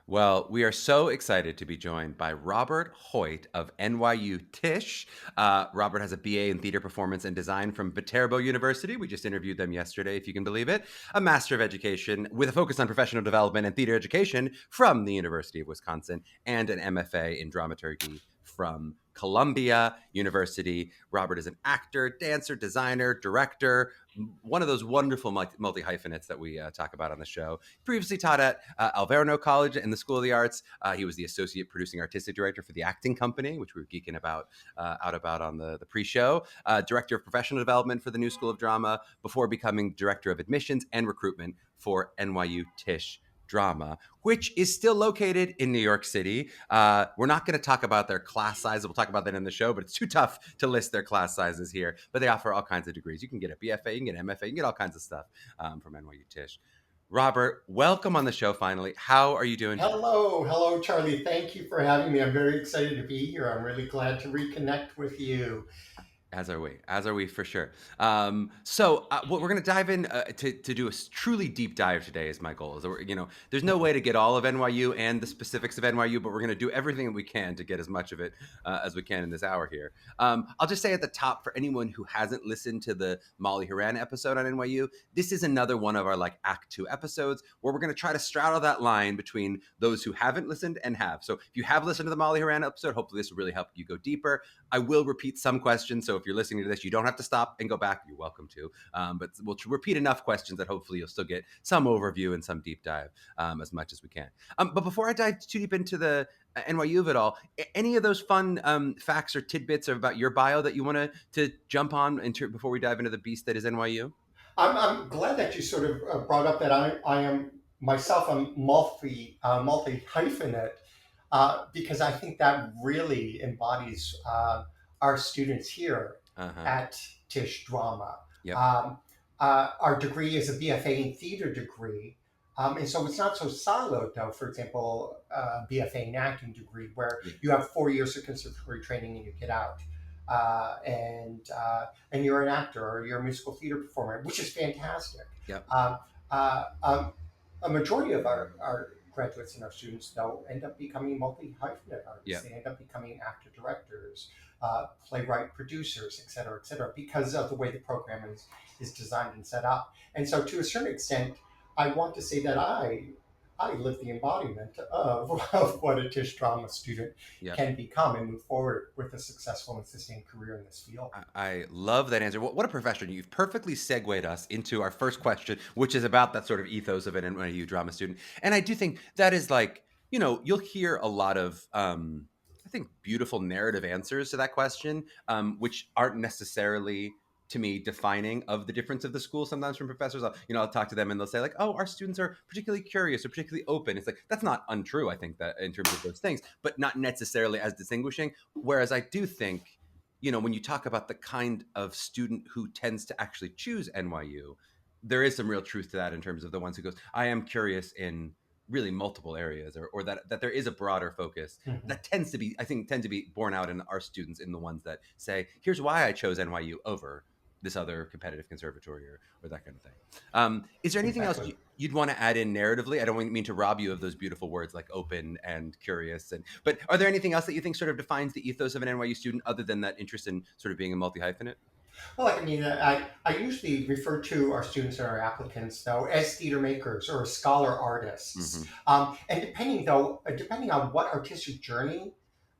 Well, we are so excited to be joined by Robert Hoyt of NYU Tisch. Robert has a BA in Theater Performance and Design from Viterbo University. We just interviewed them yesterday, if you can believe it. A Master of Education with a focus on professional development and theater education from the University of Wisconsin, and an MFA in Dramaturgy from Columbia University. Robert is an actor, dancer, designer, director, one of those wonderful multi-hyphenates that we talk about on the show. Previously taught at Alverno College in the School of the Arts. He was the associate producing artistic director for the acting company, which we were geeking about on the pre-show. Director of professional development for the New School of Drama before becoming director of admissions and recruitment for NYU Tisch Drama, which is still located in New York City. We're not going to talk about their class sizes. We'll talk about that in the show, but it's too tough to list their class sizes here. But they offer all kinds of degrees. You can get a BFA, you can get an MFA, you can get all kinds of stuff from NYU Tisch. Robert, welcome on the show finally. How are you doing today? Hello, Charlie. Thank you for having me. I'm very excited to be here. I'm really glad to reconnect with you. As are we for sure. So what we're going to dive in to do a truly deep dive today is my goal. There's no way to get all of NYU and the specifics of NYU, but we're going to do everything that we can to get as much of it as we can in this hour here. I'll just say at the top, for anyone who hasn't listened to the Molly Horan episode on NYU, this is another one of our Act 2 episodes where we're going to try to straddle that line between those who haven't listened and have. So if you have listened to the Molly Horan episode, hopefully this will really help you go deeper. I will repeat some questions, so if you're listening to this, you don't have to stop and go back. You're welcome to. But we'll repeat enough questions that hopefully you'll still get some overview and some deep dive as much as we can. But before I dive too deep into the NYU of it all, any of those fun facts or tidbits about your bio that you want to jump on before we dive into the beast that is NYU? I'm glad that you sort of brought up that I am myself a multi hyphenate because I think that really embodies our students here Uh-huh. at Tisch Drama. Yep. Our degree is a BFA in theater degree. And so it's not so siloed, though. For example, BFA in acting degree, where Yeah. you have 4 years of conservatory training and you get out, and you're an actor or you're a musical theater performer, which is fantastic. Yep. Um, uh, um, a majority of our graduates and our students, though, end up becoming multi-hyphenate artists. Yep. They end up becoming actor directors, playwright producers, et cetera, because of the way the program is designed and set up. And so, to a certain extent, I want to say that I live the embodiment of what a Tisch drama student Yep. can become and move forward with a successful and sustained career in this field. I love that answer. What a profession. You've perfectly segued us into our first question, which is about that sort of ethos of an NYU drama student. And I do think that is you'll hear a lot of, I think, beautiful narrative answers to that question, which aren't necessarily, to me, defining of the difference of the school. Sometimes from professors, I'll talk to them and they'll say oh, our students are particularly curious or particularly open. It's that's not untrue, I think, that in terms of those things, but not necessarily as distinguishing. Whereas I do think, when you talk about the kind of student who tends to actually choose NYU, there is some real truth to that in terms of the ones who goes, I am curious in really multiple areas, or that there is a broader focus Mhm. that tend to be borne out in our students, in the ones that say, here's why I chose NYU over this other competitive conservatory, or that kind of thing. Is there anything else Exactly. you'd want to add in narratively? I don't mean to rob you of those beautiful words like open and curious, but are there anything else that you think sort of defines the ethos of an NYU student other than that interest in sort of being a multi-hyphenate? Well, I usually refer to our students and our applicants, though, as theater makers or scholar artists. Mm-hmm. And depending on what artistic journey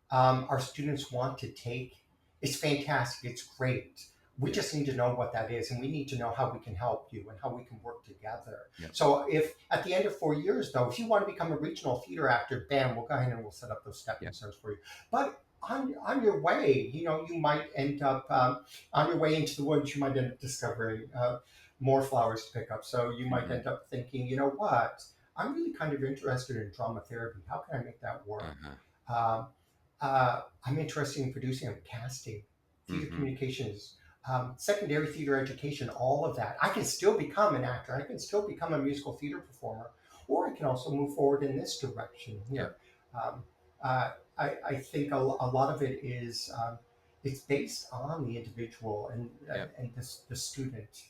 our students want to take, it's fantastic. It's great. We Yeah. just need to know what that is, and we need to know how we can help you and how we can work together. Yeah. So, if at the end of 4 years, though, if you want to become a regional theater actor, bam, we'll go ahead and we'll set up those stepping Yeah. stones for you. But on your way, you might end up on your way into the woods. You might end up discovering more flowers to pick up. So you might Mm-hmm. end up thinking, you know what? I'm really kind of interested in drama therapy. How can I make that work? Uh-huh. Um, I'm interested in producing and casting, theater Mm-hmm. communications, secondary theater education, all of that. I can still become an actor. I can still become a musical theater performer, or I can also move forward in this direction Yeah. here. Um, I think a lot of it is it's based on the individual Yeah. and the student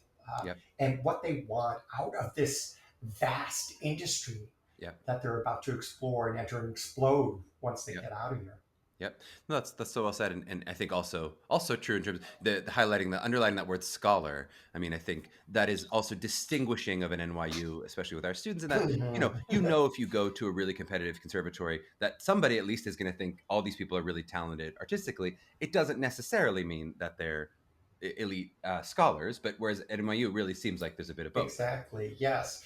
Yeah. and what they want out of this vast industry Yep. that they're about to explore and enter and explode once they Yep. get out of here. Yep. No, that's so well said, and I think also true in terms of the highlighting the underlining that word scholar. I mean, I think that is also distinguishing of an NYU, especially with our students, in that if you go to a really competitive conservatory, that somebody at least is going to think all these people are really talented artistically. It doesn't necessarily mean that they're elite scholars, but whereas at NYU, it really seems like there's a bit of both. Exactly. Yes.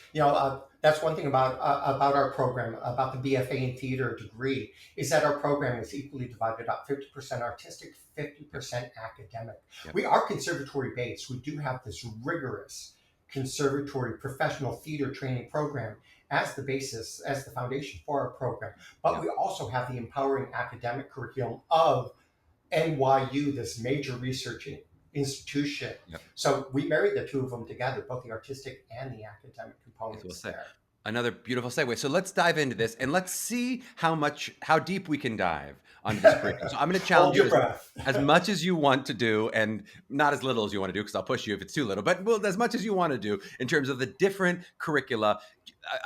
That's one thing about our program, about the BFA in theater degree, is that our program is equally divided up: 50% artistic, 50% academic. Yep. We are conservatory based. We do have this rigorous conservatory professional theater training program as the basis, as the foundation for our program. But Yep. we also have the empowering academic curriculum of NYU, this major research institution. Yep. So we married the two of them together, both the artistic and the academic Yes, components we'll say. there. Another beautiful segue. So let's dive into this and let's see how deep we can dive onto this curriculum. So I'm going to challenge Hold your you breath. as much as you want to do, and not as little as you want to do, because I'll push you if it's too little, but as much as you want to do in terms of the different curricula.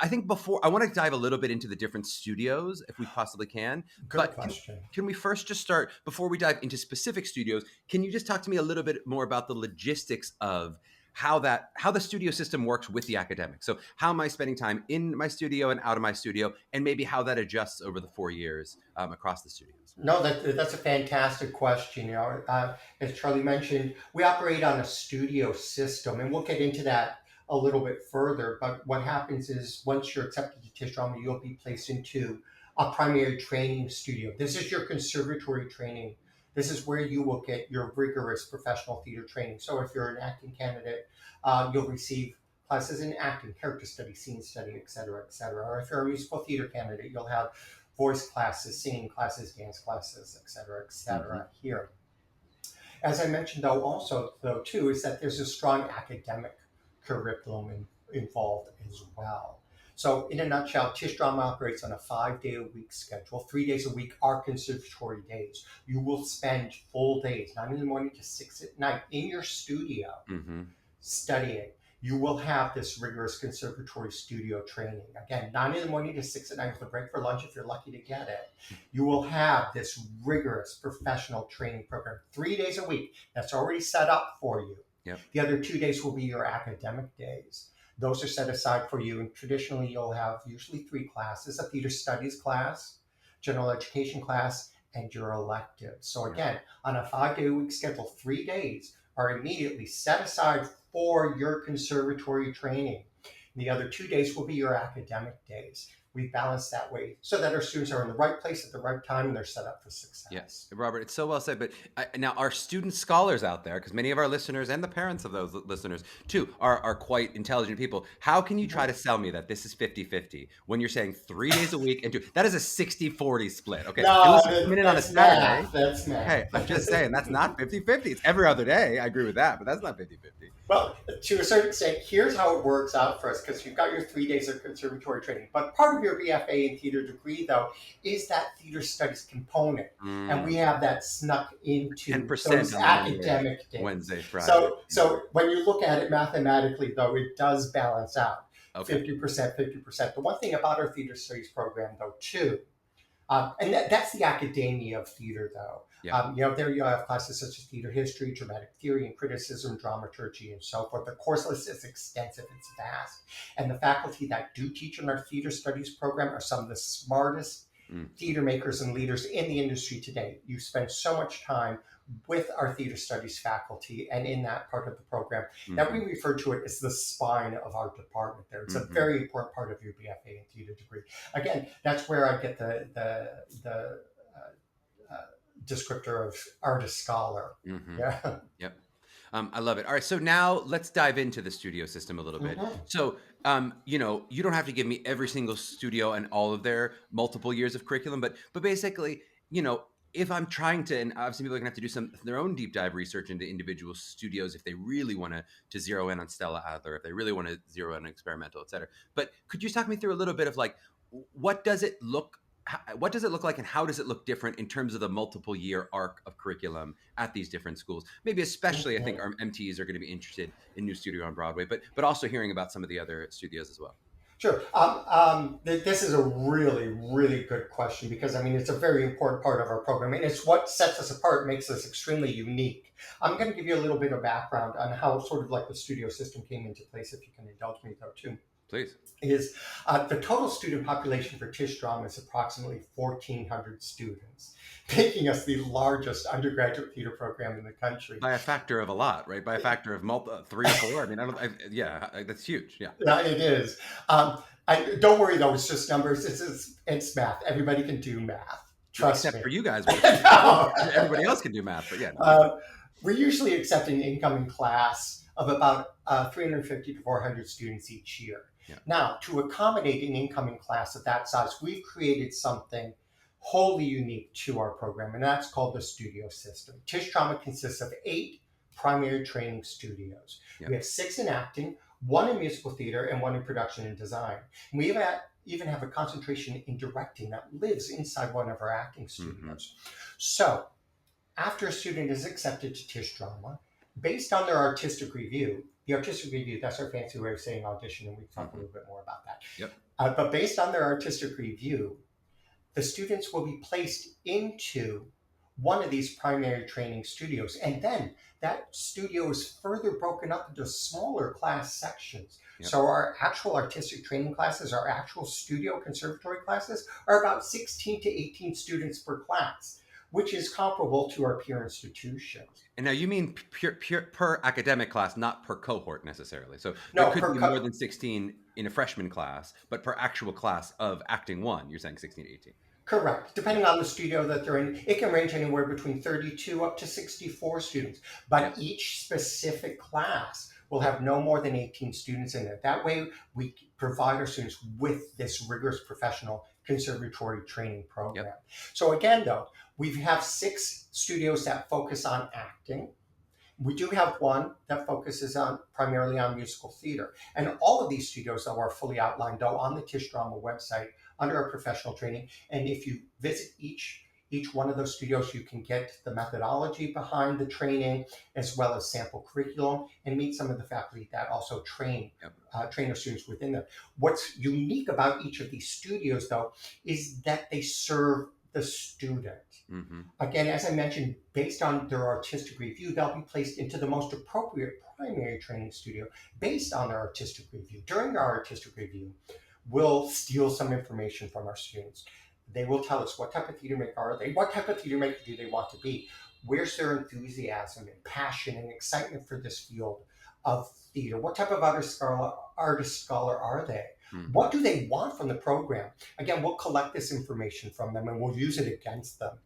I think I want to dive a little bit into the different studios if we possibly can. Good question. Can we first just start, before we dive into specific studios, can you just talk to me a little bit more about the logistics of how the studio system works with the academics? So how am I spending time in my studio and out of my studio, and maybe how that adjusts over the 4 years across the studios? No, that's a fantastic question. As Charlie mentioned, we operate on a studio system, and we'll get into that a little bit further. But what happens is, once you're accepted to Tisch Drama, you'll be placed into a primary training studio. This is your conservatory training. This is where you will get your rigorous professional theater training. So if you're an acting candidate, you'll receive classes in acting, character study, scene study, et cetera, et cetera. Or if you're a musical theater candidate, you'll have voice classes, singing classes, dance classes, et cetera, here. As I mentioned, though, too, is that there's a strong academic curriculum involved as well. So in a nutshell, Tisch Drama operates on a 5-day-a-week schedule. 3 days a week are conservatory days. You will spend full days, 9 in the morning to 6 at night, in your studio studying. You will have this rigorous conservatory studio training. Again, 9 in the morning to 6 at night with a break for lunch if you're lucky to get it. You will have this rigorous professional training program 3 days a week that's already set up for you. Yep. The other 2 days will be your academic days. Those are set aside for you, and traditionally you'll have usually 3 classes: a theater studies class, general education class, and your elective. So again, on a 5-day-a-week schedule, 3 days are immediately set aside for your conservatory training. The other 2 days will be your academic days. We balance that way so that our students are in the right place at the right time and they're set up for success. Yes, Robert, it's so well said. But now our student scholars out there, because many of our listeners and the parents of those listeners too are quite intelligent people. How can you try to sell me that this is 50-50 when you're saying 3 days a week and that is a 60-40 split? Okay, no, come in on a Saturday. Math. That's math. Hey, I'm just saying that's not 50-50. It's every other day. I agree with that, but that's not 50-50. Well, to a certain extent, here's how it works out for us, because you've got your 3 days of conservatory training. But part of your BFA in theater degree, though, is that theater studies component. And we have that snuck into 10% those academic days. Wednesday, Friday. So when you look at it mathematically, though, it does balance out. Okay. 50%, 50%. The one thing about our theater studies program, though, too, and that's the academia of theater, though. Yeah. There you have classes such as theater history, dramatic theory and criticism, dramaturgy, and so forth. The course list is extensive, it's vast. And the faculty that do teach in our theater studies program are some of the smartest theater makers and leaders in the industry today. You spend so much time with our theater studies faculty and in that part of the program that we refer to it as the spine of our department there. It's a very important part of your BFA in theater degree. Again, that's where I get the descriptor of artist scholar. Yeah. Yep. I love it. All right. So now let's dive into the studio system a little bit. So, you don't have to give me every single studio and all of their multiple years of curriculum, but basically, if I'm trying to, and obviously people are gonna have to do their own deep dive research into individual studios if they really want to zero in on Stella Adler, if they really want to zero in on experimental, et cetera. But could you talk me through a little bit of like, what does it look like, and how does it look different in terms of the multiple year arc of curriculum at these different schools? Maybe especially, I think our MTs are going to be interested in new studio on Broadway, but also hearing about some of the other studios as well. Sure. This is a really, really good question because I mean it's a very important part of our program, and it's what sets us apart, makes us extremely unique. I'm going to give you a little bit of background on how sort of like the studio system came into place, if you can indulge me though too. Please. Is the total student population for Tisch drama is approximately 1,400 students, making us the largest undergraduate theater program in the country. By a factor of a lot, right? By a factor of three or four. I mean, that's huge. Yeah. Yeah, it is. Don't worry though; it's just numbers. It's math. Everybody can do math. Trust Except me. for you guys, No. everybody else can do math. But yeah. We're usually accepting an incoming class of about 350 to 400 students each year. Yeah. Now, to accommodate an incoming class of that size, we've created something wholly unique to our program, and that's called the studio system. Tisch Drama consists of 8 primary training studios. Yeah. We have 6 in acting, 1 in musical theater, and 1 in production and design. And we even have a concentration in directing that lives inside one of our acting studios. So, after a student is accepted to Tisch Drama, based on their artistic review, the artistic review, that's our fancy way of saying audition, and we can talk a little bit more about that. Yep. But based on their artistic review, the students will be placed into one of these primary training studios. And then that studio is further broken up into smaller class sections. Yep. So our actual artistic training classes, our actual studio conservatory classes are about 16 to 18 students per class, which is comparable to our peer institutions. And now you mean pure per academic class, not per cohort necessarily. So no, there could be more than 16 in a freshman class, but per actual class of acting 1, you're saying 16 to 18. Correct. Depending on the studio that they're in, it can range anywhere between 32 up to 64 students. But each specific class will have no more than 18 students in it. That way, we provide our students with this rigorous professional conservatory training program. Yep. So again, though, we have 6 studios that focus on acting. We do have 1 that focuses primarily on musical theater. And all of these studios, though, are fully outlined, though, on the Tisch Drama website under our professional training. And if you visit each one of those studios, you can get the methodology behind the training, as well as sample curriculum, and meet some of the faculty that also train our students within them. What's unique about each of these studios, though, is that they serve the student. Mm-hmm. Again, as I mentioned, based on their artistic review, they'll be placed into the most appropriate primary training studio based on their artistic review. During our artistic review, we'll steal some information from our students. They will tell us what type of theater maker are they, what type of theater maker do they want to be, where's their enthusiasm and passion and excitement for this field of theater, what type of artist scholar are they, what do they want from the program. Again, we'll collect this information from them and we'll use it against them.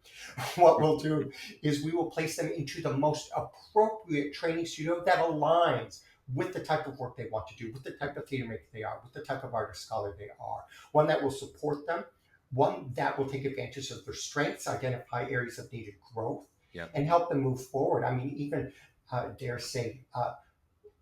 What we'll do is we will place them into the most appropriate training studio that aligns with the type of work they want to do, with the type of theater maker they are, with the type of artist scholar they are. One that will support them, one that will take advantage of their strengths, identify areas of needed growth, and help them move forward. I mean, even dare say,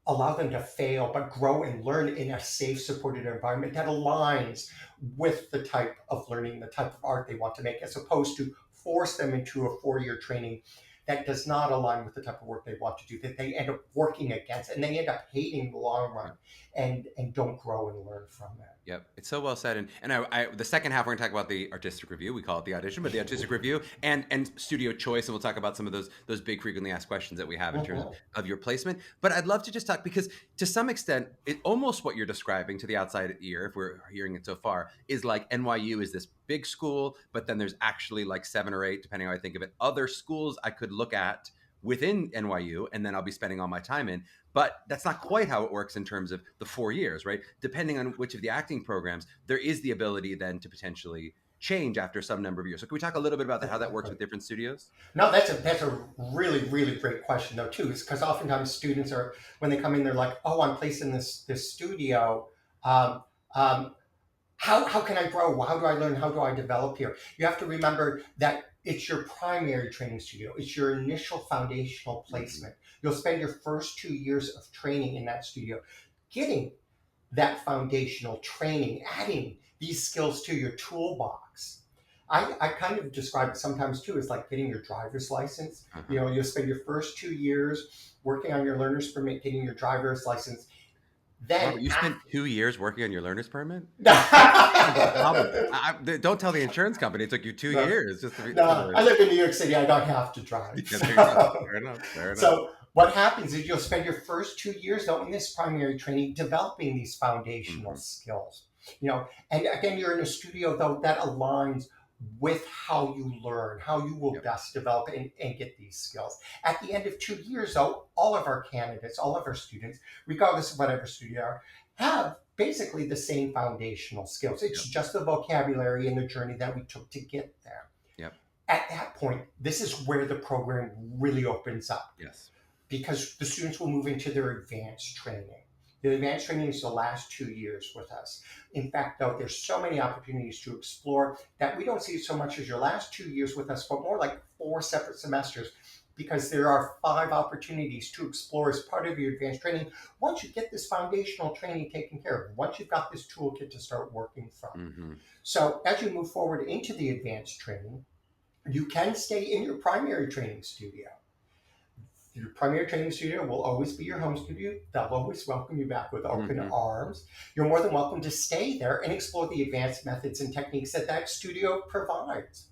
allow them to fail, but grow and learn in a safe, supported environment that aligns with the type of learning, the type of art they want to make, as opposed to force them into a 4-year training that does not align with the type of work they want to do, that they end up working against, and they end up hating in the long run, and don't grow and learn from it. Yep, it's so well said. And I the second half, we're going to talk about the artistic review. We call it the audition, but the artistic review and studio choice, and we'll talk about some of those big frequently asked questions that we have in terms of your placement. But I'd love to just talk, because to some extent, almost what you're describing to the outside ear, if we're hearing it so far, is like NYU is this big school, but then there's actually like 7 or 8, depending on how I think of it, other schools I could look at within NYU, and then I'll be spending all my time in. But that's not quite how it works in terms of the 4 years, right? Depending on which of the acting programs, there is the ability then to potentially change after some number of years. So can we talk a little bit about how that works with different studios? No, that's a really, really great question, though, too. Is because oftentimes students are, when they come in, they're like, oh, I'm placed in this studio. How can I grow? How do I learn? How do I develop here? You have to remember that it's your primary training studio. It's your initial foundational placement. You'll spend your first 2 years of training in that studio, getting that foundational training, adding these skills to your toolbox. I kind of describe it sometimes too as like getting your driver's license. You'll spend your first 2 years working on your learner's permit, getting your driver's license. Then Robert, you spent 2 years working on your learner's permit? Sounds after, abominable. Don't tell the insurance company it took you 2 years just to be. no, I live in New York City. I don't have to drive. Yeah, there you go. Fair enough. Fair enough. So what happens is you'll spend your first 2 years, though, in this primary training developing these foundational skills. And again, you're in a studio, though, that aligns with how you learn, how you will best develop and get these skills. At the end of 2 years, though, all of our candidates, all of our students, regardless of whatever studio are, have basically the same foundational skills. It's just the vocabulary and the journey that we took to get there. Yep. At that point, this is where the program really opens up. Yes. Because the students will move into their advanced training. The advanced training is the last 2 years with us. In fact, though, there's so many opportunities to explore that we don't see it so much as your last 2 years with us, but more like 4 separate semesters, because there are 5 opportunities to explore as part of your advanced training once you get this foundational training taken care of, once you've got this toolkit to start working from. So as you move forward into the advanced training, you can stay in your primary training studio. Your primary training studio will always be your home studio. They'll always welcome you back with open arms. You're more than welcome to stay there and explore the advanced methods and techniques that studio provides.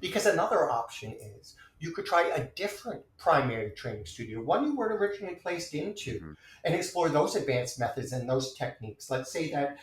Because another option is you could try a different primary training studio, one you weren't originally placed into, and explore those advanced methods and those techniques. Let's say that,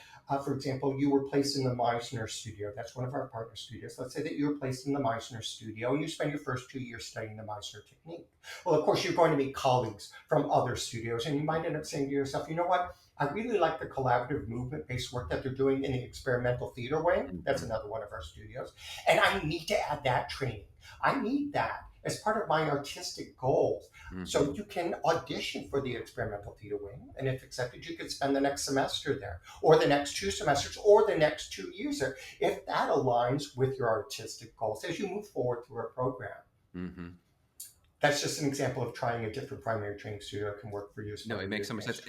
for example, you were placed in the Meisner studio. That's one of our partner studios. Let's say that you were placed in the Meisner studio and you spend your first 2 years studying the Meisner technique. Well, of course, you're going to meet colleagues from other studios, and you might end up saying to yourself, you know what? I really like the collaborative movement-based work that they're doing in the experimental theater wing. That's another one of our studios. And I need to add that training. I need that as part of my artistic goals. So you can audition for the experimental theater wing, and if accepted, you could spend the next semester there, or the next 2 semesters, or the next 2 years there, if that aligns with your artistic goals as you move forward through our program. That's just an example of trying a different primary training studio that can work for you. No, it makes so much sense.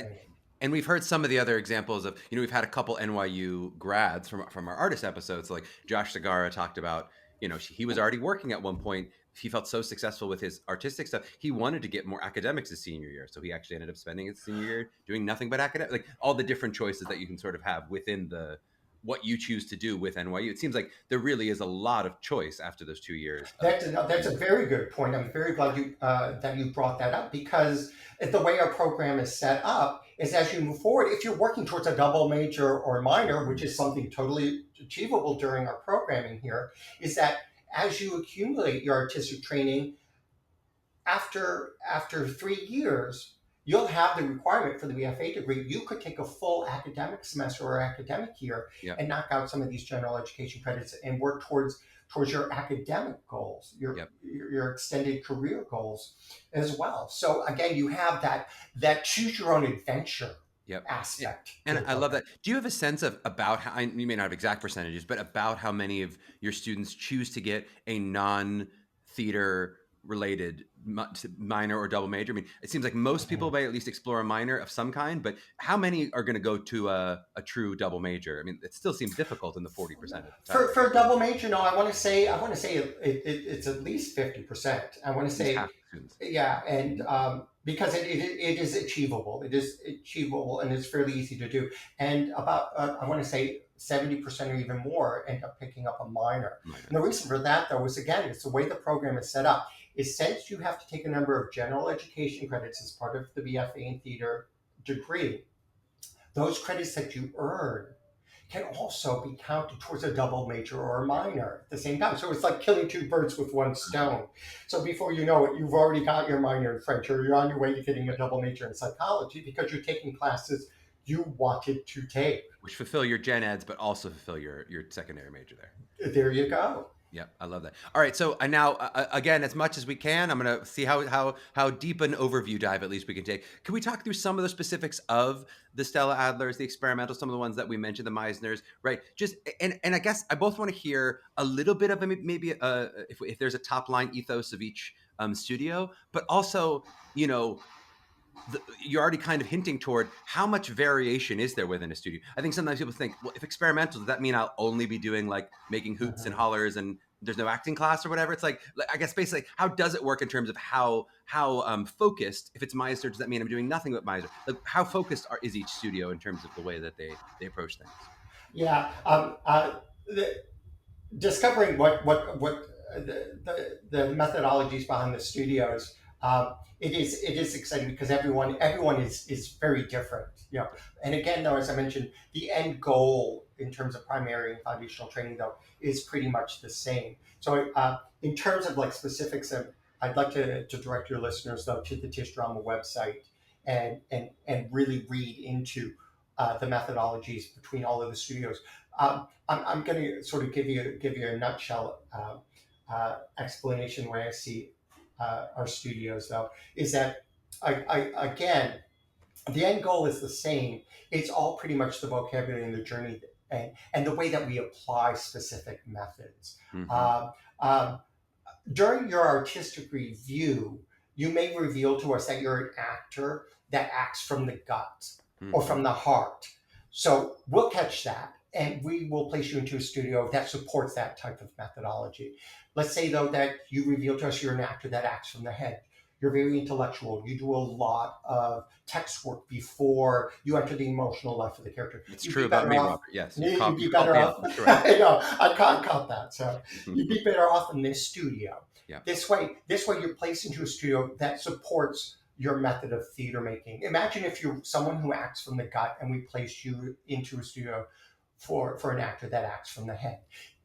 And we've heard some of the other examples of, we've had a couple NYU grads from our artist episodes, like Josh Segarra talked about, he was already working at one point. He felt so successful with his artistic stuff. He wanted to get more academics his senior year. So he actually ended up spending his senior year doing nothing but academic, like all the different choices that you can sort of have within what you choose to do with NYU. It seems like there really is a lot of choice after those 2 years. That's a very good point. I'm very glad that you brought that up, because the way our program is set up is as you move forward, if you're working towards a double major or minor, which is something totally achievable during our programming here, is that as you accumulate your artistic training, after 3 years, you'll have the requirement for the BFA degree. You could take a full academic semester or academic year and knock out some of these general education credits and work towards your academic goals, your extended career goals as well. So again, you have that choose your own adventure aspect. And I love that. Do you have a sense of about how, you may not have exact percentages, but about how many of your students choose to get a non-theater related minor or double major? I mean, it seems like most people may at least explore a minor of some kind, but how many are going to go to a true double major? I mean, it still seems difficult in the 40% of the time. For a double major, no, I want to say it's at least 50%. I want to say, and because it is achievable. It is achievable, and it's fairly easy to do. And about I want to say 70% or even more end up picking up a minor. And the reason for that, though, is again, it's the way the program is set up. Is since you have to take a number of general education credits as part of the BFA in theater degree, those credits that you earn can also be counted towards a double major or a minor at the same time. So it's like killing 2 birds with 1 stone. So before you know it, you've already got your minor in French, or you're on your way to getting a double major in psychology because you're taking classes you wanted to take. Which fulfill your gen eds, but also fulfill your secondary major there. There you go. Yep, I love that. All right, so now, again, as much as we can, I'm going to see how deep an overview dive at least we can take. Can we talk through some of the specifics of the Stella Adlers, the experimental, some of the ones that we mentioned, the Meisners, right? Just and I guess I both want to hear a little bit of maybe if there's a top line ethos of each studio, but also, you're already kind of hinting toward how much variation is there within a studio. I think sometimes people think, well, if experimental, does that mean I'll only be doing like making hoots and hollers and there's no acting class or whatever. It's like I guess basically, how does it work in terms of how focused? If it's Meisner, does that mean I'm doing nothing but Meisner? Like, how focused is each studio in terms of the way that they approach things? Yeah. The, discovering what the methodologies behind the studios. It is exciting because everyone is very different. You know, and again, though, as I mentioned, the end goal in terms of primary and foundational training, though, is pretty much the same. So, in terms of like specifics, I'd like to direct your listeners though to the Tisch Drama website and really read into the methodologies between all of the studios. I'm going to sort of give you a nutshell explanation where I see our studios, though, is that again, the end goal is the same. It's all pretty much the vocabulary and the journey and the way that we apply specific methods. Mm-hmm. During your artistic review, you may reveal to us that you're an actor that acts from the gut or from the heart. So we'll catch that and we will place you into a studio that supports that type of methodology. Let's say, though, that you reveal to us you're an actor that acts from the head. You're very intellectual. You do a lot of text work before you enter the emotional life of the character. It's true about me, Robert. Yes. You'd be better off. I know. I can't cut that. So you'd be better off in this studio. Yeah. This way you're placed into a studio that supports your method of theater making. Imagine if you're someone who acts from the gut and we placed you into a studio for an actor that acts from the head.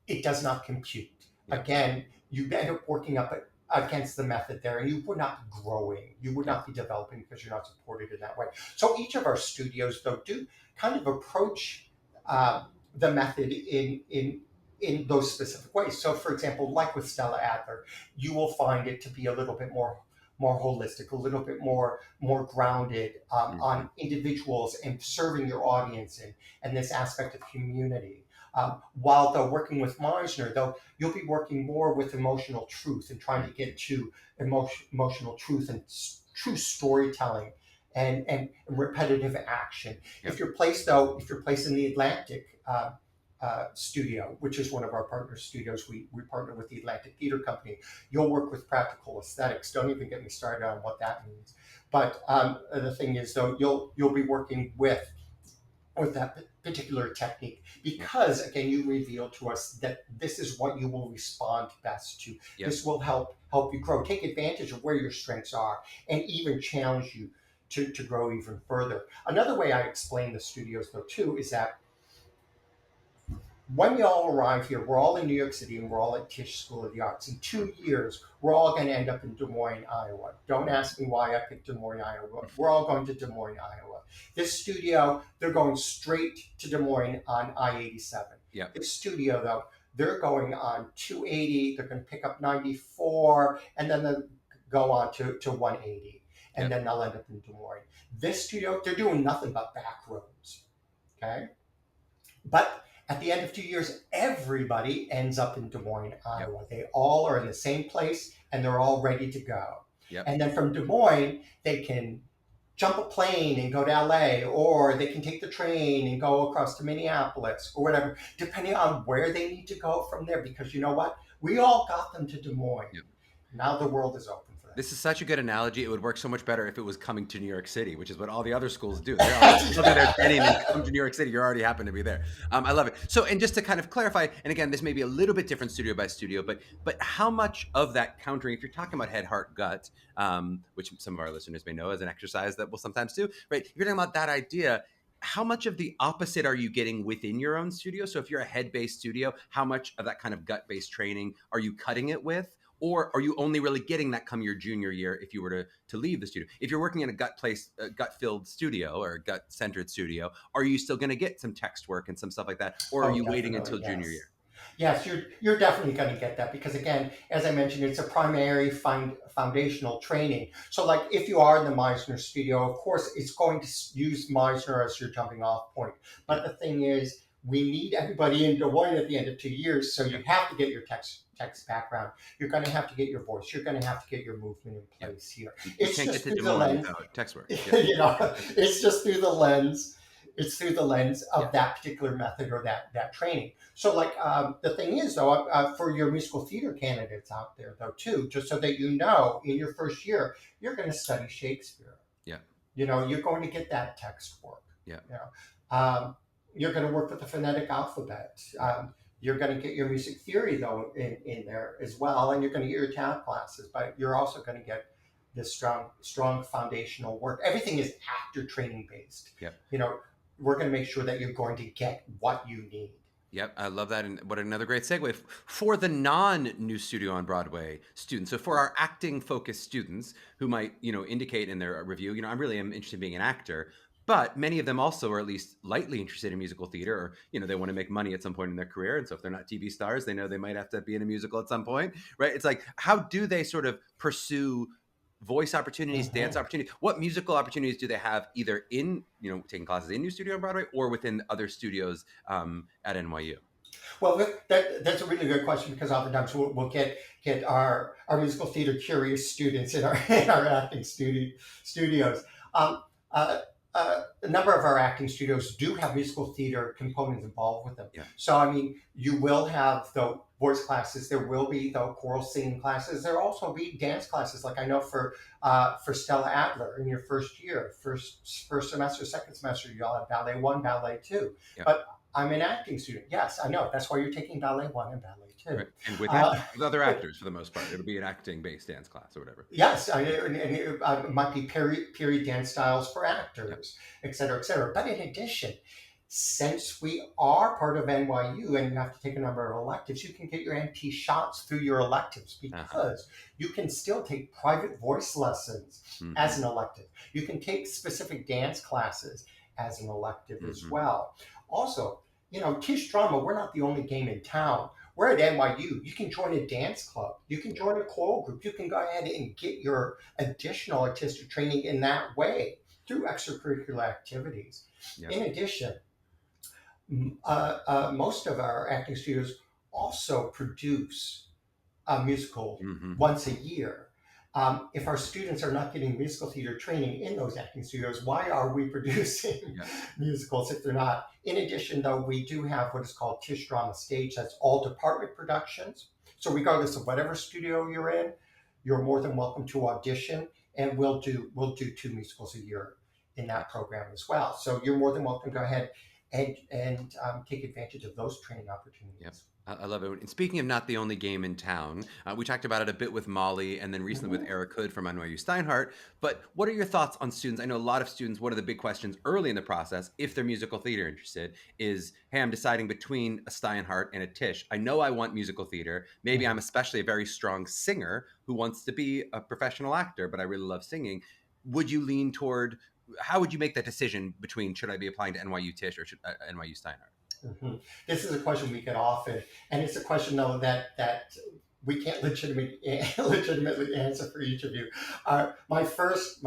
It does not compute. Yeah. Again, you end up working up against the method there, and you would not be growing. You would not be developing because you're not supported in that way. So each of our studios, though, do kind of approach the method in those specific ways. So, for example, like with Stella Adler, you will find it to be a little bit more holistic, a little bit more grounded on individuals and serving your audience and this aspect of community. While though working with Meisner, though, you'll be working more with emotional truth and trying to get to emotional truth and true storytelling and repetitive action. Yep. If you're placed in the Atlantic studio, which is one of our partner studios, we partner with the Atlantic Theater Company. You'll work with practical aesthetics. Don't even get me started on what that means. But the thing is, though, you'll be working with that particular technique because, again, you reveal to us that this is what you will respond best to. Yep. This will help you grow, take advantage of where your strengths are, and even challenge you to grow even further. Another way I explain the studios, though, too, is that when we all arrive here, we're all in New York City and we're all at Tisch School of the Arts. In 2 years, we're all going to end up in Des Moines, Iowa. Don't ask me why I picked Des Moines, Iowa. We're all going to Des Moines, Iowa. This studio, they're going straight to Des Moines on I-87. Yep. This studio, though, they're going on 280. They're going to pick up 94, and then they'll go on to 180. And then they'll end up in Des Moines. This studio, they're doing nothing but back roads. Okay? But at the end of 2 years, everybody ends up in Des Moines, Iowa. Yep. They all are in the same place, and they're all ready to go. Yep. And then from Des Moines, they can jump a plane and go to LA, or they can take the train and go across to Minneapolis or whatever, depending on where they need to go from there. Because you know what? We all got them to Des Moines. Yep. Now the world is open. This is such a good analogy. It would work so much better if it was coming to New York City, which is what all the other schools do. They're all their training and come to New York City. You already happen to be there. I love it. So, and just to kind of clarify, and again, this may be a little bit different studio by studio, but how much of that countering, if you're talking about head, heart, gut, which some of our listeners may know as an exercise that we'll sometimes do, right? If you're talking about that idea, how much of the opposite are you getting within your own studio? So if you're a head-based studio, how much of that kind of gut-based training are you cutting it with? Or are you only really getting that come your junior year if you were to leave the studio? If you're working in a gut-filled studio or a gut-centered studio, are you still going to get some text work and some stuff like that? Or are you waiting until junior year? Yes, you're definitely going to get that because, again, as I mentioned, it's a primary foundational training. So, like, if you are in the Meisner studio, of course, it's going to use Meisner as your jumping off point. But the thing is, we need everybody in Des Moines at the end of 2 years, so you have to get your text background. You're going to have to get your voice. You're going to have to get your movement in place here. You can't get to Des Moines without text work. You know, it's just through the lens. It's through the lens of that particular method or that training. So like the thing is though, for your musical theater candidates out there though too, just so that you know, in your first year, you're going to study Shakespeare. Yeah. You know, you're going to get that text work. Yeah. You know, you're going to work with the phonetic alphabet. You're going to get your music theory though in there as well, and you're going to get your talent classes. But you're also going to get this strong foundational work. Everything is actor training based. Yep. You know, we're going to make sure that you're going to get what you need. Yep, I love that. And what another great segue for the non-new studio on Broadway students. So for our acting focused students who might, indicate in their review, I really am interested in being an actor, but many of them also are at least lightly interested in musical theater, or, they want to make money at some point in their career. And so if they're not TV stars, they know they might have to be in a musical at some point, right? It's like, how do they sort of pursue voice opportunities, dance opportunities? What musical opportunities do they have either in, taking classes in New Studio on Broadway or within other studios at NYU? Well, that's a really good question, because oftentimes we'll get our musical theater curious students in our acting studios. A number of our acting studios do have musical theater components involved with them. Yeah. So, I mean, you will have the voice classes. There will be the choral singing classes. There will also be dance classes. Like I know for Stella Adler in your first year, first semester, second semester, you'll have ballet 1, ballet 2. Yeah. But I'm an acting student. Yes, I know. That's why you're taking ballet 1 and ballet 2. Right. And with other actors for the most part. It'll be an acting-based dance class or whatever. Yes, and it might be period dance styles for actors, et cetera, et cetera. But in addition, since we are part of NYU and you have to take a number of electives, you can get your NP shots through your electives, because you can still take private voice lessons as an elective. You can take specific dance classes as an elective as well. Also, Tisch drama, we're not the only game in town. We're at NYU. You can join a dance club. You can join a choral group. You can go ahead and get your additional artistic training in that way through extracurricular activities. Yep. In addition, most of our acting studios also produce a musical once a year. If our students are not getting musical theater training in those acting studios, why are we producing musicals if they're not? In addition, though, we do have what is called Tisch Drama Stage. That's all department productions. So regardless of whatever studio you're in, you're more than welcome to audition, and we'll do 2 musicals a year in that program as well. So you're more than welcome to go ahead and take advantage of those training opportunities. Yep. I love it. And speaking of not the only game in town, we talked about it a bit with Molly and then recently with Eric Hood from NYU Steinhardt. But what are your thoughts on students? I know a lot of students, one of the big questions early in the process, if they're musical theater interested, is, hey, I'm deciding between a Steinhardt and a Tisch. I know I want musical theater. Maybe I'm especially a very strong singer who wants to be a professional actor, but I really love singing. Would you lean toward, how would you make that decision between, should I be applying to NYU Tisch or should NYU Steinhardt? This is a question we get often, and it's a question though that we can't legitimately answer for each of you. My first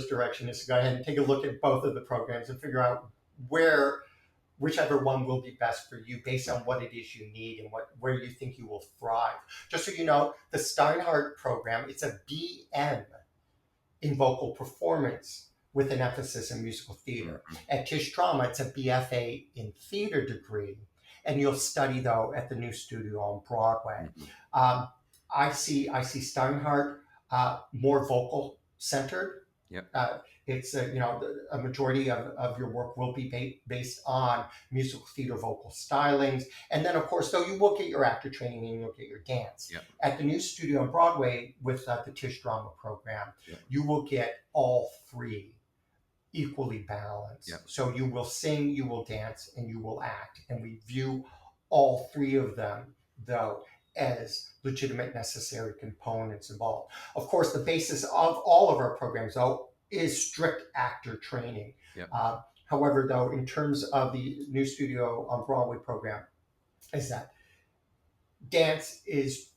direction is to go ahead and take a look at both of the programs and figure out whichever one will be best for you based on what it is you need and where you think you will thrive. Just so you know, the Steinhardt program, it's a BM in vocal performance with an emphasis in musical theater. At Tisch Drama, it's a BFA in theater degree, and you'll study though at the new studio on Broadway. I see Steinhardt more vocal centered. Yep. It's a majority of your work will be based on musical theater vocal stylings, and then of course though you will get your actor training and you'll get your dance. Yep. At the new studio on Broadway with the Tisch Drama program, you will get all 3 equally balanced. Yep. So you will sing, you will dance, and you will act. And we view all 3 of them, though, as legitimate necessary components involved. Of course, the basis of all of our programs, though, is strict actor training. Yep. However, though, in terms of the new studio on Broadway program, is that dance is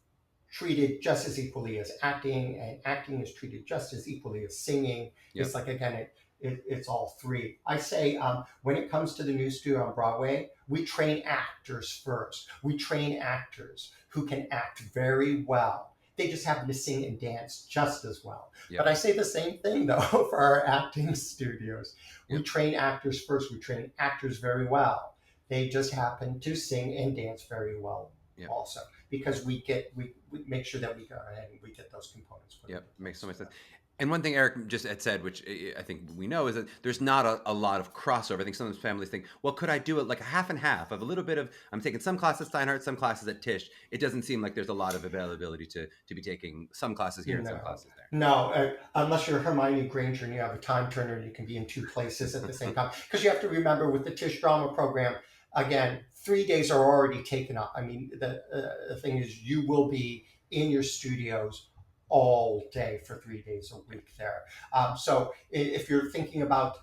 treated just as equally as acting, and acting is treated just as equally as singing. Yep. It's like, again, it's all 3. I say when it comes to the new studio on Broadway, we train actors first. We train actors who can act very well They just happen to sing and dance just as well. Yep. But I say the same thing though for our acting studios. We Yep. train actors first. We train actors very well. They just happen to sing and dance very well Yep. also, because we make sure that we go ahead and we get those components put Yep, into makes so much place. sense. And one thing Eric just had said, which I think we know, is that there's not a lot of crossover. I think sometimes families think, well, could I do it like a half and half of a little bit of, I'm taking some classes at Steinhardt, some classes at Tisch. It doesn't seem like there's a lot of availability to be taking some classes here and some classes there. No, unless you're Hermione Granger and you have a time turner and you can be in two places at the same time. Because you have to remember with the Tisch drama program, again, 3 days are already taken up. I mean, the thing is, you will be in your studios all day for 3 days a week there. So if you're thinking about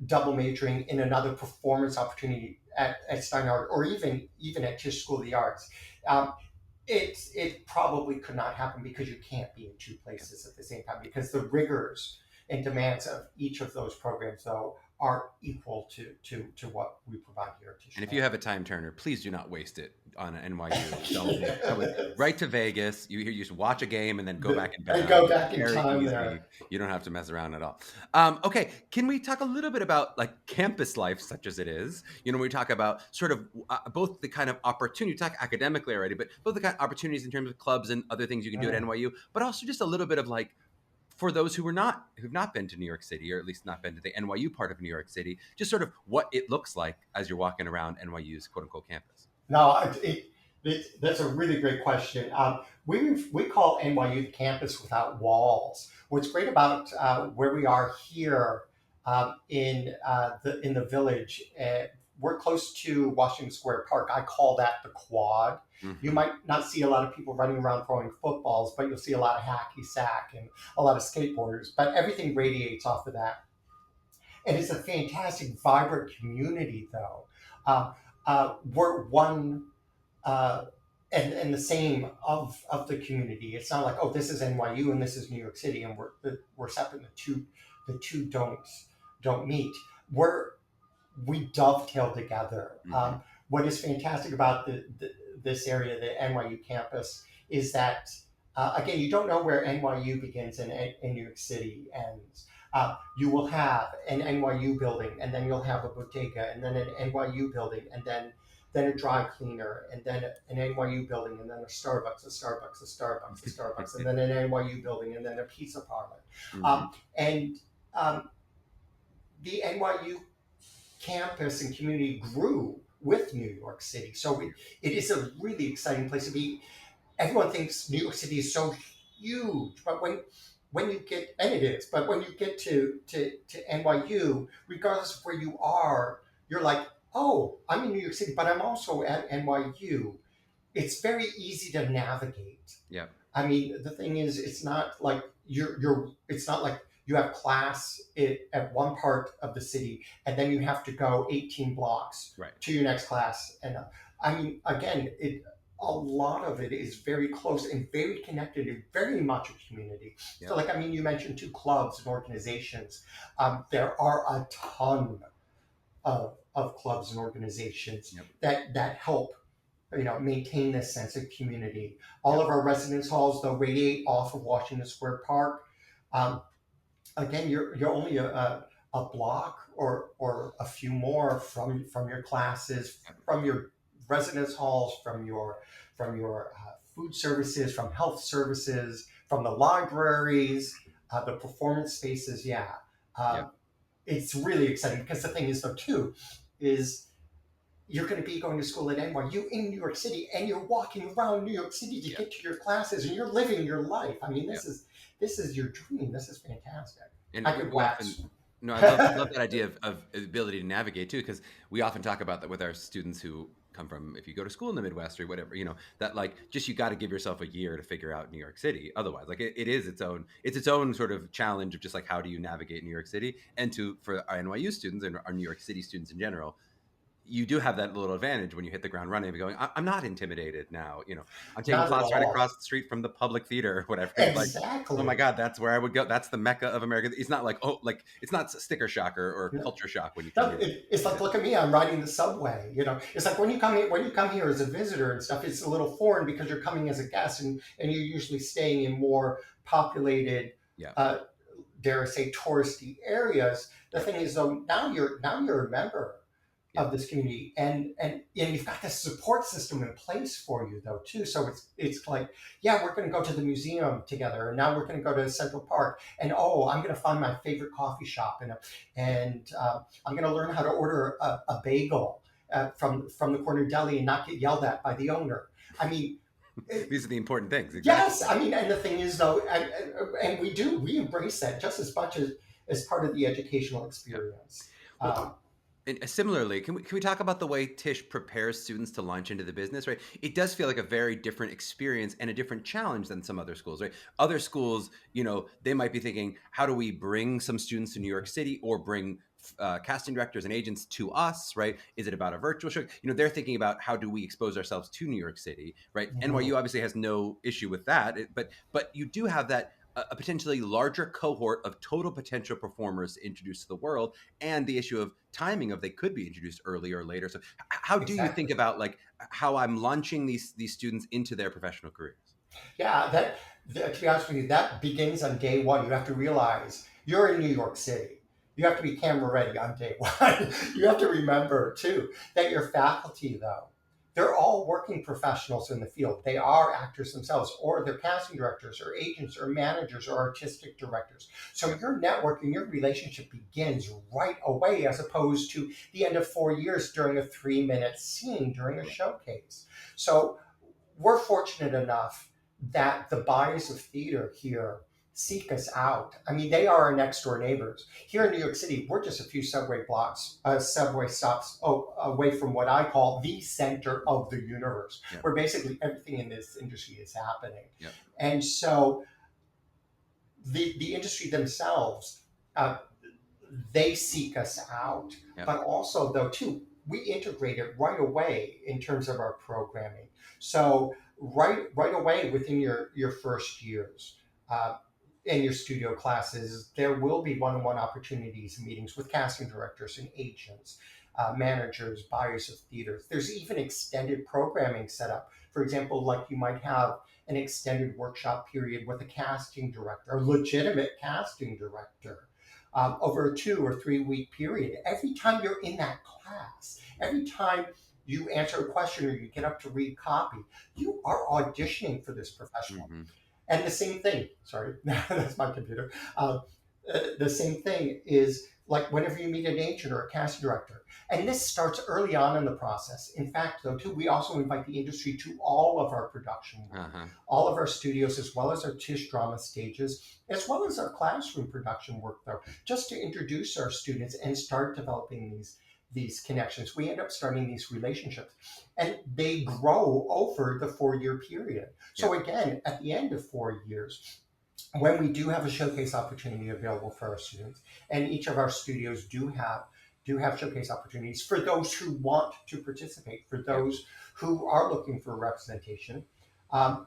double majoring in another performance opportunity at Steinhardt or even at Tisch School of the Arts, it probably could not happen because you can't be in two places at the same time, because the rigors and demands of each of those programs, though, are equal to what we provide here at Tisch. And if you have a time turner, please do not waste it on an NYU. Right to Vegas. You just watch a game and then go back in time. And go back in time there. You don't have to mess around at all. Okay, can we talk a little bit about like campus life, such as it is? You know, we talk about sort of both the kind of opportunity, talk academically already, but both the kind of opportunities in terms of clubs and other things you can do at NYU, but also just a little bit of like, for those who've not been to New York City, or at least not been to the NYU part of New York City, just sort of what it looks like as you're walking around NYU's quote unquote campus. No, that's a really great question. We call NYU the campus without walls. What's great about where we are here in the village, we're close to Washington Square Park. I call that the quad. Mm-hmm. You might not see a lot of people running around throwing footballs, but you'll see a lot of hacky sack and a lot of skateboarders. But everything radiates off of that. And it's a fantastic, vibrant community, though. We're one and the same of the community. It's not like, oh, this is NYU and this is New York City, and we're separate. The two don't meet. We dovetail together. Mm-hmm. What is fantastic about this area, the NYU campus, is that again, you don't know where NYU begins and New York City ends. You will have an NYU building, and then you'll have a bodega, and then an NYU building, and then a dry cleaner, and then an NYU building, and then a Starbucks, and then an NYU building, and then a pizza parlor. Mm-hmm. The NYU campus and community grew with New York City. So it is a really exciting place to be. Everyone thinks New York City is so huge, but when you get, and it is, but when you get to NYU, regardless of where you are, you're like, oh, I'm in New York City, but I'm also at NYU. It's very easy to navigate. Yeah. I mean, the thing is, it's not like it's not like you have class at one part of the city, and then you have to go 18 blocks to your next class. And I mean, again, a lot of it is very close and very connected and very much a community. Yep. So, like, I mean, you mentioned 2 clubs and organizations. There are a ton of clubs and organizations that help, maintain this sense of community. All of our residence halls, they'll radiate off of Washington Square Park. Again, you're only a block or a few more from your classes, from your residence halls, from your food services, from health services, from the libraries, the performance spaces. It's really exciting, because the thing is, though, too, is you're going to be going to school at NYU in New York City, and you're walking around New York City to get to your classes, and you're living your life. I mean, this is your dream. This is fantastic. And I could wax. I love that idea of ability to navigate too, because we often talk about that with our students who come from, if you go to school in the Midwest or whatever, that like just you got to give yourself a year to figure out New York City. Otherwise, like it is its own sort of challenge of just like, how do you navigate New York City? And for our NYU students and our New York City students in general, you do have that little advantage when you hit the ground running, going, I'm not intimidated now. I'm taking Not at class right all. across the street from the public theater or whatever. It's like, oh my Exactly. God, that's where I would go. That's the Mecca of America. It's not like, oh, like it's not sticker shock or No, culture shock when you come no, here. it's like, look at me, I'm riding the subway. It's like when you come here as a visitor and stuff, it's a little foreign because you're coming as a guest, and you're usually staying in more populated, Yeah. uh, dare I say, touristy areas. The Yep. thing is, though, now you're a member Yep. of this community, and you've got this support system in place for you, though, too. So it's like, yeah, we're going to go to the museum together, and now we're going to go to Central Park, and oh, I'm going to find my favorite coffee shop, and I'm going to learn how to order a bagel from the corner deli and not get yelled at by the owner. I mean, These are the important things. Exactly. yes, I mean, and the thing is, though, and we embrace that just as much as part of the educational Yep. experience. Well, Um, and similarly, can we talk about the way Tisch prepares students to launch into the business, right? It does feel like a very different experience and a different challenge than some other schools, right? Other schools, they might be thinking, how do we bring some students to New York City or bring casting directors and agents to us, right? Is it about a virtual show? They're thinking about how do we expose ourselves to New York City, right? mhm. NYU obviously has no issue with that, but you do have that a potentially larger cohort of total potential performers to introduce to the world, and the issue of timing of they could be introduced earlier or later. So how do you think Exactly. about like how I'm launching these students into their professional careers? Yeah, to be honest with you, that begins on day one. You have to realize you're in New York City. You have to be camera ready on day one. You have to remember too that your faculty, though, they're all working professionals in the field. They are actors themselves, or they're casting directors, or agents, or managers, or artistic directors. So Yep. your network and your relationship begins right away, as opposed to the end of 4 years during a 3-minute scene during a showcase. So we're fortunate enough that the bodies of theater here seek us out. I mean, they are our next door neighbors. Here in New York City, we're just a few subway stops away from what I call the center of the universe, Yep. where basically everything in this industry is happening. Yep. And so the industry themselves, uh, they seek us out. Yep. But also, though, too, we integrate it right away in terms of our programming. So right away within your first years, uh, in your studio classes, there will be one-on-one opportunities and meetings with casting directors and agents, managers, buyers of theaters. There's even extended programming set up. For example, like you might have an extended workshop period with a casting director, a legitimate casting director, over a 2 or 3 week period. Every time you're in that class, every time you answer a question or you get up to read copy, you are auditioning for this professional. Mm-hmm. And the same thing, sorry, that's my computer. The same thing is like whenever you meet an agent or a casting director. And this starts early on in the process. In fact, though, too, we also invite the industry to all of our production work, Uh-huh. all of our studios, as well as our Tisch drama stages, as well as our classroom production work, though, just to introduce our students and start developing these connections. We end up starting these relationships, and they grow over the 4 year period. So Yep. again, at the end of 4 years, when we do have a showcase opportunity available for our students, and each of our studios do have showcase opportunities for those who want to participate, for Yep. those who are looking for representation. Um,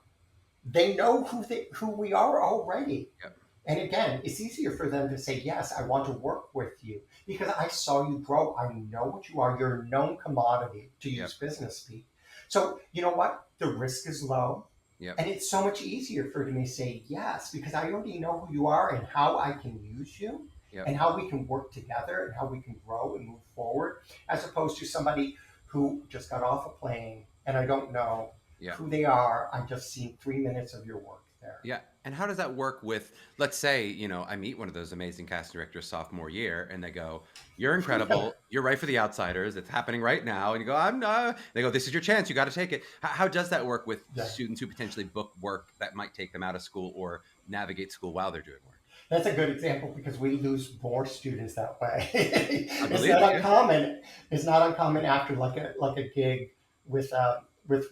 they know who we are already. Yep. And again, it's easier for them to say, yes, I want to work with you because I saw you grow. I know what you are. You're a known commodity, to Yep. use business speak. So, you know what? The risk is low. Yep. And it's so much easier for me to say yes because I already know who you are and how I can use you Yep. and how we can work together and how we can grow and move forward, as opposed to somebody who just got off a plane and I don't know Yeah. who they are. I've just seen 3 minutes of your work there. Yeah. And how does that work with, let's say, I meet one of those amazing casting directors sophomore year and they go, you're incredible. You're right for The Outsiders. It's happening right now. And you go, I'm not. They go, this is your chance. You got to take it. How does that work with Yeah. students who potentially book work that might take them out of school or navigate school while they're doing work? That's a good example because we lose more students that way. I It's believe not it. Yeah. uncommon. It's not uncommon after like a gig with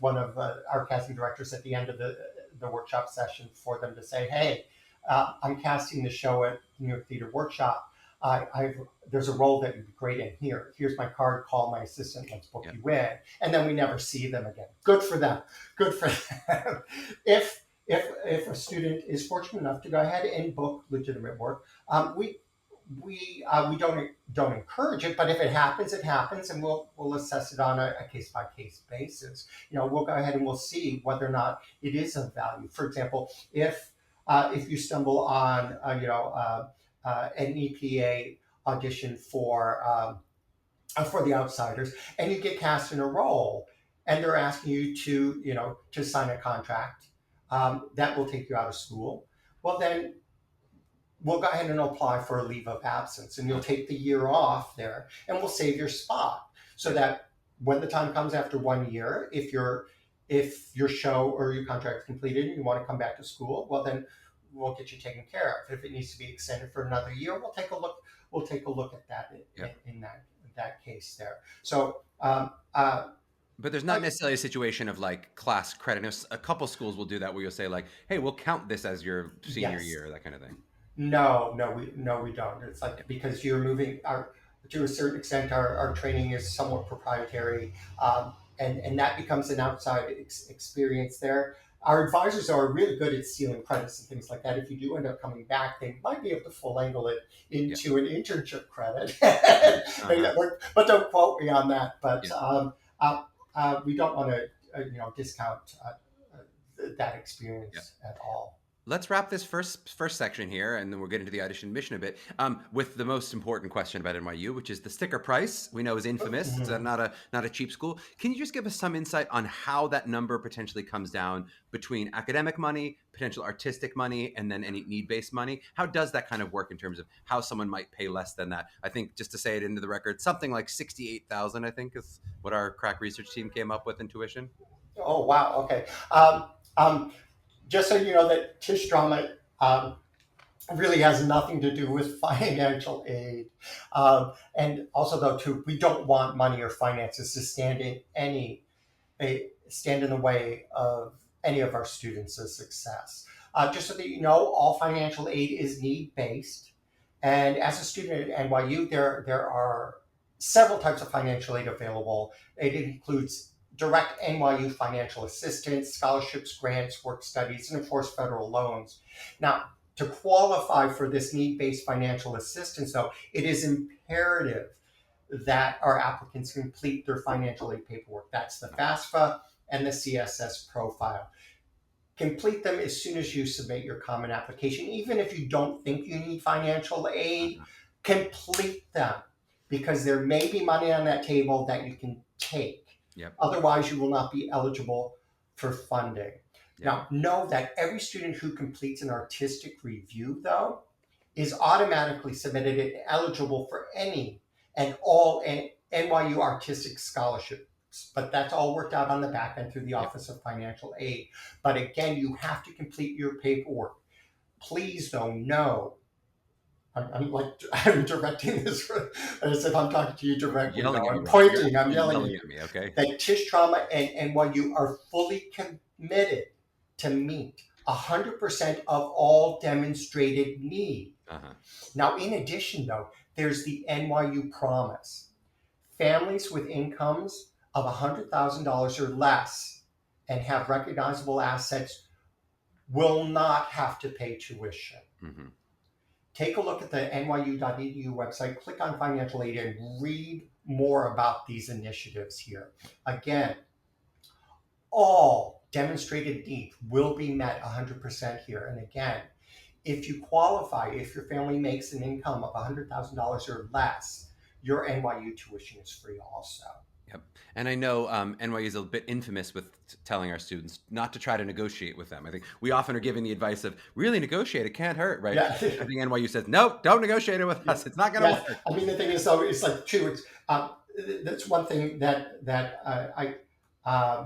one of our casting directors at the end of the workshop session for them to say, "Hey, I'm casting the show at New York Theater Workshop. there's a role that you'd be great in. Here's my card. Call my assistant. Let's book Yep. you in. And then we never see them again. Good for them. Good for them. If a student is fortunate enough to go ahead and book legitimate work, we don't encourage it, but if it happens, it happens, and we'll assess it on a case by case basis. We'll go ahead and we'll see whether or not it is of value. For example, if you stumble on an EPA audition for the Outsiders, and you get cast in a role, and they're asking you to sign a contract that will take you out of school, well then we'll go ahead and apply for a leave of absence, and you'll take the year off there, and we'll save your spot so that when the time comes after 1 year, if your show or your contract is completed and you want to come back to school, well then we'll get you taken care of. If it needs to be extended for another year, we'll take a look. We'll take a look at that in that case there. So. But there's not necessarily a situation of like class credit. A couple schools will do that where you'll say like, "Hey, we'll count this as your senior year," that kind of thing. No, we don't. It's like because you're moving to a certain extent, our training is somewhat proprietary, and that becomes an outside experience there. Our advisors are really good at stealing credits and things like that. If you do end up coming back, they might be able to finagle it into an internship credit. But don't quote me on that. But we don't want to discount that experience at all. Let's wrap this first section here, and then we'll get into the audition mission a bit, with the most important question about NYU, which is the sticker price. We know is infamous. Mm-hmm. It's not a cheap school. Can you just give us some insight on how that number potentially comes down between academic money, potential artistic money, and then any need-based money? How does that kind of work in terms of how someone might pay less than that? I think, just to say it into the record, something like $68,000, I think, is what our crack research team came up with in tuition. Oh, wow. Okay. Just so you know that Tisch drama really has nothing to do with financial aid. And also, though, too, we don't want money or finances to stand in the way of any of our students' success. Just so that you know, all financial aid is need-based. And as a student at NYU, there are several types of financial aid available. It includes direct NYU financial assistance, scholarships, grants, work studies, and of course, federal loans. Now, to qualify for this need-based financial assistance, though, it is imperative that our applicants complete their financial aid paperwork. That's the FAFSA and the CSS profile. Complete them as soon as you submit your common application. Even if you don't think you need financial aid, complete them, because there may be money on that table that you can take. Yep. Otherwise, you will not be eligible for funding. Yep. Now, know that every student who completes an artistic review, though, is automatically submitted and eligible for any and all NYU artistic scholarships. But that's all worked out on the back end through the Office of Financial Aid. But again, you have to complete your paperwork. Please, though, know. I'm directing this as if I'm talking to you directly. I'm pointing. I'm yelling at me. Okay. That Tisch Trauma and NYU are fully committed to meet 100% of all demonstrated need. Uh-huh. Now, in addition, though, there's the NYU Promise. Families with incomes of $100,000 or less and have recognizable assets will not have to pay tuition. Mm-hmm. Take a look at the nyu.edu website, click on financial aid, and read more about these initiatives here. Again, all demonstrated needs will be met 100% here. And again, if you qualify, if your family makes an income of $100,000 or less, your NYU tuition is free also. Yep. And I know NYU is a bit infamous with telling our students not to try to negotiate with them. I think we often are giving the advice of really negotiate, it can't hurt, right? Yeah. I think NYU says, no, don't negotiate it with us. It's not going to work. I mean, the thing is, though, it's like true. It's that's one thing that I'm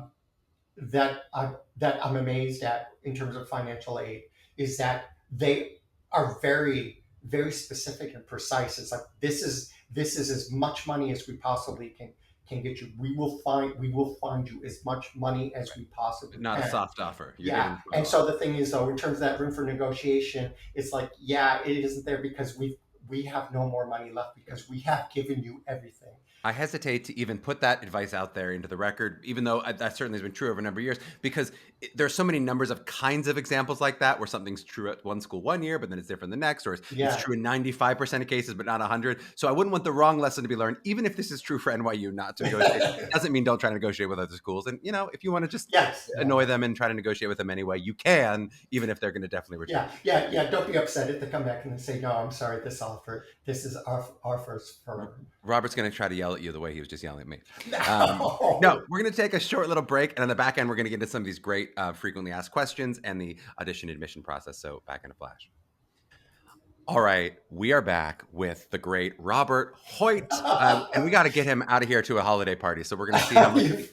amazed at in terms of financial aid is that they are very, very specific and precise. It's like this is as much money as we possibly can get you. We will find you as much money as we possibly can. Not a soft offer. And so the thing is, though, in terms of that room for negotiation, it's like, it isn't there because we have no more money left because we have given you everything. I hesitate to even put that advice out there into the record, even though that certainly has been true over a number of years, because there's so many numbers of kinds of examples like that where something's true at one school one year, but then it's different the next, or it's Yeah. true in 95% of cases, but not 100. So I wouldn't want the wrong lesson to be learned, even if this is true for NYU, not to negotiate. Doesn't mean don't try to negotiate with other schools. And, if you want to just Yes. annoy them and try to negotiate with them anyway, you can, even if they're going to definitely reject. Yeah. Don't be upset if they come back and they say, no, I'm sorry, this is our first firm. Robert's going to try to yell at you the way he was just yelling at me. No. No, we're going to take a short little break. And on the back end, we're going to get into some of these great frequently asked questions and the audition admission process. So back in a flash. All right, we are back with the great Robert Hoyt, and we got to get him out of here to a holiday party. So we're going to see how much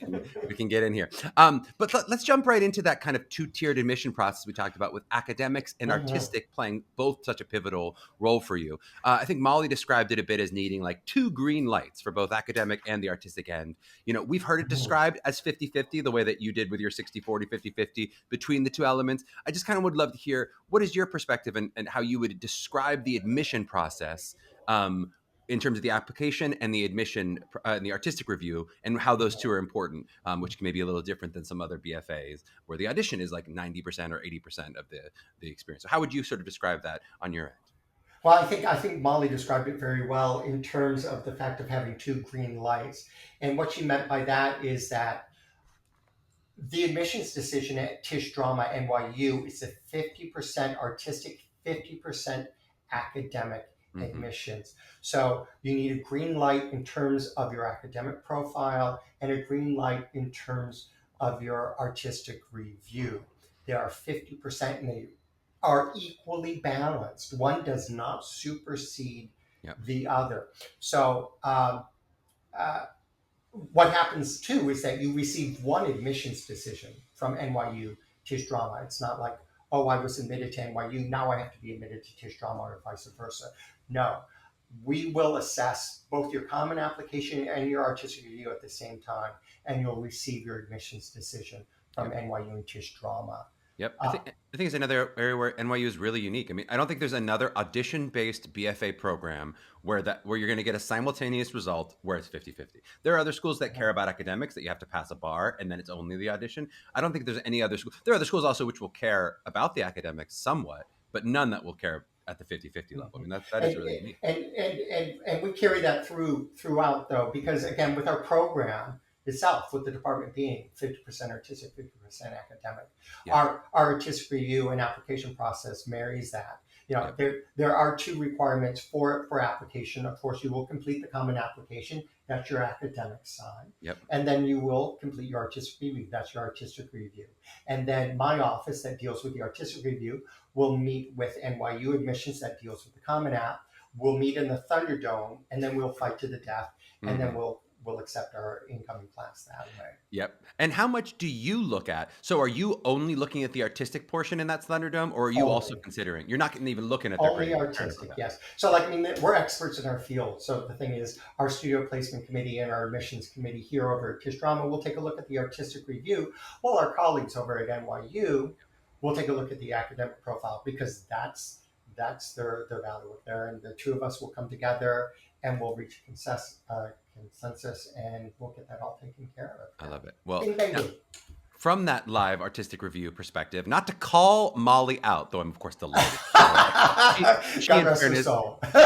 we can get in here. But let's jump right into that kind of two-tiered admission process we talked about with academics and artistic playing both such a pivotal role for you. I think Molly described it a bit as needing like two green lights for both academic and the artistic end. We've heard it described as 50-50, the way that you did with your 60-40, 50-50 between the two elements. I just kind of would love to hear, what is your perspective and how you would describe the admission process in terms of the application and the admission and the artistic review, and how those two are important, which may be a little different than some other BFAs where the audition is like 90% or 80% of the experience. So how would you sort of describe that on your end? Well, I think Molly described it very well in terms of the fact of having two green lights. And what she meant by that is that the admissions decision at Tisch Drama NYU is a 50% artistic, 50% academic admissions. So you need a green light in terms of your academic profile and a green light in terms of your artistic review. They are 50% and they are equally balanced. One does not supersede the other. So what happens too is that you receive one admissions decision from NYU Tisch Drama. It's not like, oh, I was admitted to NYU, now I have to be admitted to Tisch Drama or vice versa. No, we will assess both your common application and your artistic review at the same time, and you'll receive your admissions decision from NYU and Tisch Drama. Yep. I think it's another area where NYU is really unique. I mean, I don't think there's another audition-based BFA program where you're going to get a simultaneous result where it's 50-50. There are other schools that care about academics, that you have to pass a bar and then it's only the audition. I don't think there's any other school. There are other schools also which will care about the academics somewhat, but none that will care at the 50-50 level. I mean, that is really unique. And we carry that throughout, though, because again, with our program itself, with the department being 50% artistic, 50% academic, our artistic review and application process marries that. There are two requirements for application. Of course, you will complete the common application. That's your academic side. And then you will complete your artistic review. That's your artistic review. And then my office that deals with the artistic review will meet with NYU admissions that deals with the common app. We'll meet in the Thunderdome, and then we'll fight to the death, and then we'll accept our incoming class that way. Yep. And how much do you look at? So are you only looking at the artistic portion in that Thunderdome, or are you also considering? You're not even looking at only artistic, yes. So we're experts in our field. So the thing is, our studio placement committee and our admissions committee here over at Tisch Drama will take a look at the artistic review, while our colleagues over at NYU will take a look at the academic profile, because that's their value there. And the two of us will come together and we'll reach consensus, and we'll get that all taken care of. I love it. Well, from that live artistic review perspective, not to call Molly out, though I'm of course delighted. She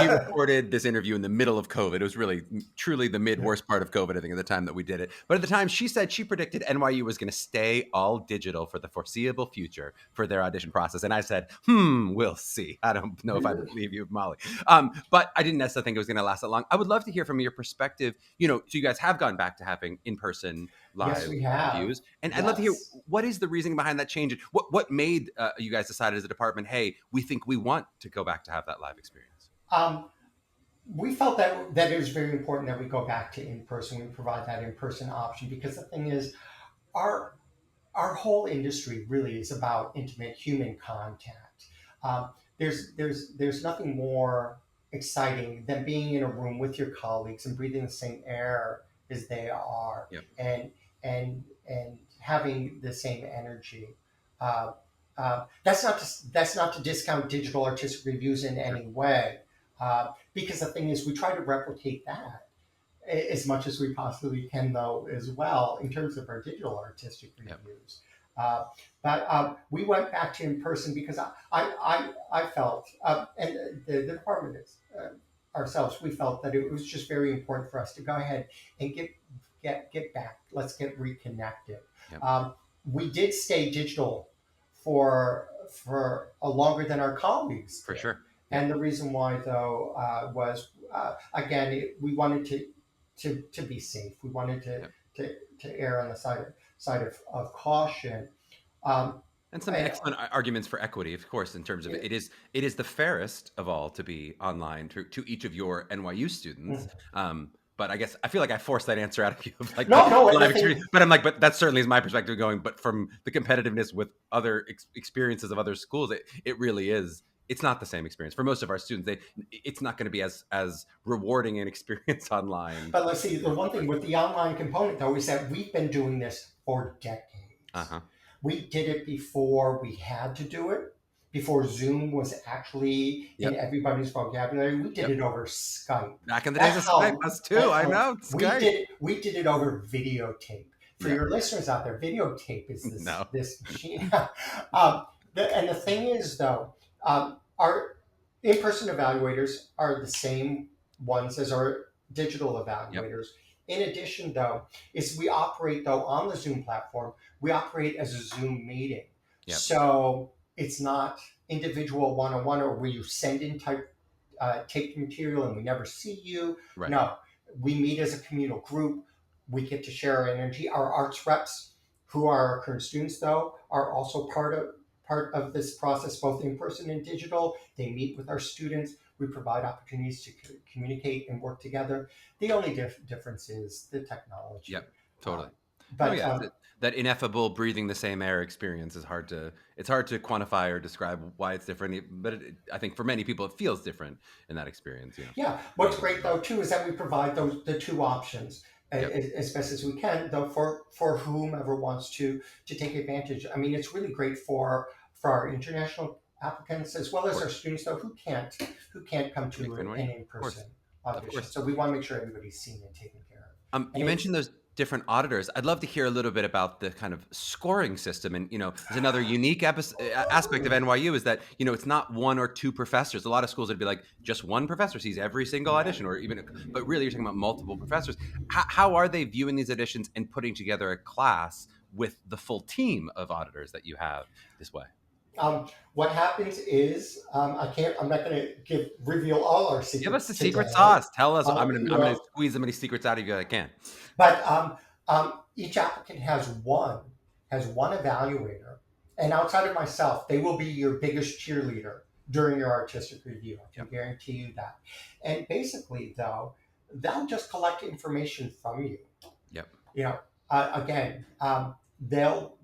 recorded this interview in the middle of COVID. It was really, truly the worst part of COVID, I think, at the time that we did it. But at the time, she said she predicted NYU was going to stay all digital for the foreseeable future for their audition process. And I said, we'll see. I don't know if I believe you, Molly. But I didn't necessarily think it was going to last that long. I would love to hear from your perspective. So you guys have gone back to having in-person live reviews. And I'd love to hear, what is the reasoning behind that change? What made you guys decide as a department, hey, we think we want to go back to have that live experience? We felt that it was very important that we go back to in-person. We provide that in-person option, because the thing is, our whole industry really is about intimate human contact. There's nothing more exciting than being in a room with your colleagues and breathing the same air as they are, and having the same energy. That's not to discount digital artistic reviews in any way. Because the thing is, we try to replicate that as much as we possibly can, though, as well, in terms of our digital artistic Yep. reviews. But we went back to in person because I felt, and the department is, ourselves, we felt that it was just very important for us to go ahead and get back. Let's get reconnected. Yep. We did stay digital for a longer than our colleagues For did. sure. And the reason why, though, was again, we wanted to be safe. We wanted to err on the side of caution. And some And excellent arguments for equity, of course, in terms of it is the fairest of all to be online to each of your NYU students. But I guess I feel like I forced that answer out of you of like no, live experience. But I'm like, but that certainly is my perspective going. But from the competitiveness with other experiences of other schools, it really is. It's not the same experience for most of our students. It's not going to be as rewarding an experience online. But let's see. The one thing with the online component, though, is that we've been doing this for decades. We did it before we had to do it, before Zoom was actually in everybody's vocabulary. We did it over Skype. Back in the days of Skype, us too. I know. Skype. We did it over videotape. For your listeners out there, videotape is this machine. And the thing is, though, our in-person evaluators are the same ones as our digital evaluators. In addition, though, is we operate, though, on the Zoom platform. We operate as a Zoom meeting. So it's not individual one-on-one or where you send in taped material and we never see you. Right. No, we meet as a communal group. We get to share our energy. Our arts reps, who are our current students, though, are also part of this process, both in person and digital. They meet with our students. We provide opportunities to communicate and work together. The only difference is the technology. Yep, totally. But that ineffable breathing the same air experience is hard to quantify or describe why it's different. But I think for many people it feels different in that experience. Yeah. What's great, though, too, is that we provide the two options as best as we can, though, for whomever wants to take advantage. I mean, it's really great for our international applicants as well as our students, though, who can't come to an in-person audition. So we want to make sure everybody's seen and taken care of. You mentioned those different auditors. I'd love to hear a little bit about the kind of scoring system. And, there's another unique aspect of NYU is that, it's not one or two professors. A lot of schools would be like just one professor sees every single audition but really you're talking about multiple professors. How are they viewing these auditions and putting together a class with the full team of auditors that you have this way? What happens is I'm not going to reveal all our secrets. Give us the secret sauce. Tell us. I'm going to squeeze as many secrets out of you as I can. But each applicant has one evaluator, and outside of myself, they will be your biggest cheerleader during your artistic review. I can guarantee you that. And basically, though, they'll just collect information from you. Again, they'll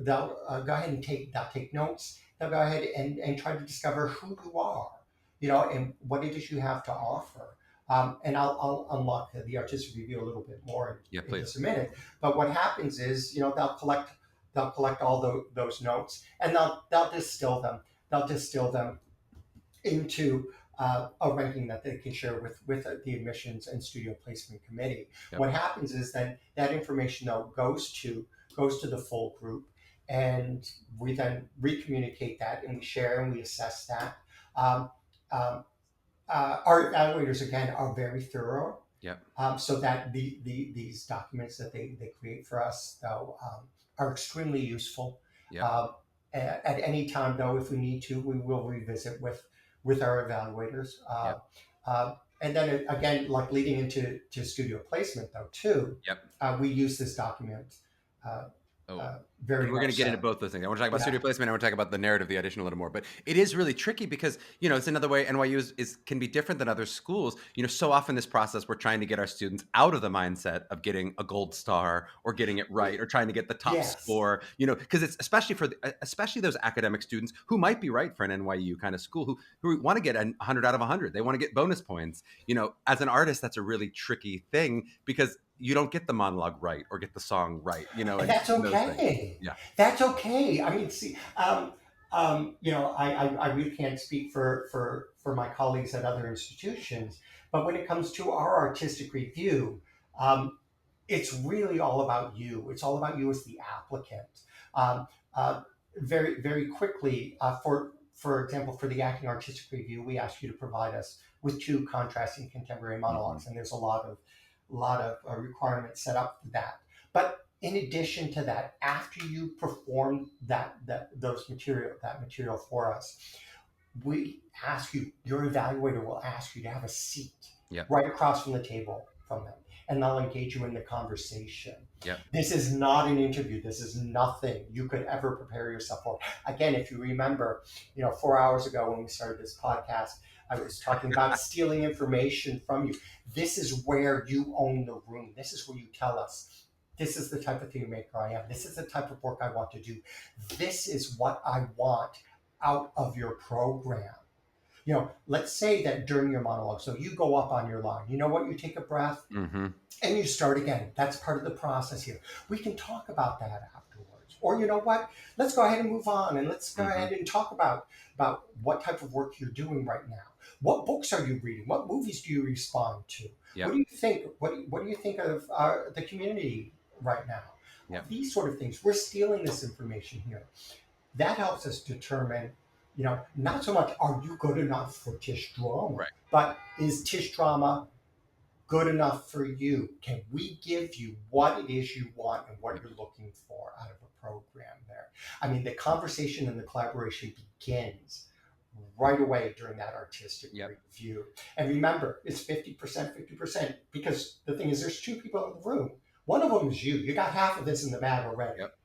go ahead and take notes. They'll go ahead and try to discover who you are, and what it is you have to offer. And I'll unlock the artistic review a little bit more in just a minute. But what happens is, they'll collect all those notes and they'll distill them. They'll distill them into a ranking that they can share with the admissions and studio placement committee. What happens is then that information, though, goes to the full group. And we then recommunicate that, and we share and we assess that. Our evaluators, again, are very thorough. So that these documents that they create for us, though, are extremely useful. At any time, though, if we need to, we will revisit with our evaluators. And then again, like leading into studio placement, though, too. We use this document. We're going to get into both those things. I want to talk about studio placement. I want to talk about the narrative of the audition a little more. But it is really tricky because, it's another way NYU can be different than other schools. So often this process, we're trying to get our students out of the mindset of getting a gold star or getting it right or trying to get the top score, because it's especially those academic students who might be right for an NYU kind of school who want to get 100 out of 100. They want to get bonus points. As an artist, that's a really tricky thing because you don't get the monologue right or get the song right, and that's okay. That's okay. I mean, see, I really can't speak for my colleagues at other institutions, but when it comes to our artistic review, um, it's really all about you. It's all about you as the applicant. Um, uh, very, very quickly, for example, for the acting artistic review, we ask you to provide us with two contrasting contemporary monologues, and there's a lot of requirements set up for that. But in addition to that, after you perform that material for us, we ask you, your evaluator will ask you to have a seat Yep. right across from the table from them, and they'll engage you in the conversation. Yep. This is not an interview. This is nothing you could ever prepare yourself for. Again, if you remember, 4 hours ago when we started this podcast, I was talking about stealing information from you. This is where you own the room. This is where you tell us, this is the type of theater maker I am. This is the type of work I want to do. This is what I want out of your program. Let's say that during your monologue, so you go up on your line, you know what, you take a breath and you start again. That's part of the process here. We can talk about that afterwards. Or you know what, let's go ahead and move on, and let's go ahead and talk about what type of work you're doing right now. What books are you reading? What movies do you respond to? Yep. What do you think? What do you think of the community right now? Yep. These sort of things. We're stealing this information here. That helps us determine, not so much are you good enough for Tisch drama, Right. but is Tisch drama good enough for you? Can we give you what it is you want and what you're looking for out of a program there? I mean, the conversation and the collaboration begins right away during that artistic review. And remember, it's 50%, 50%, because the thing is, there's two people in the room. One of them is you. You got half of this in the bag already. Yep.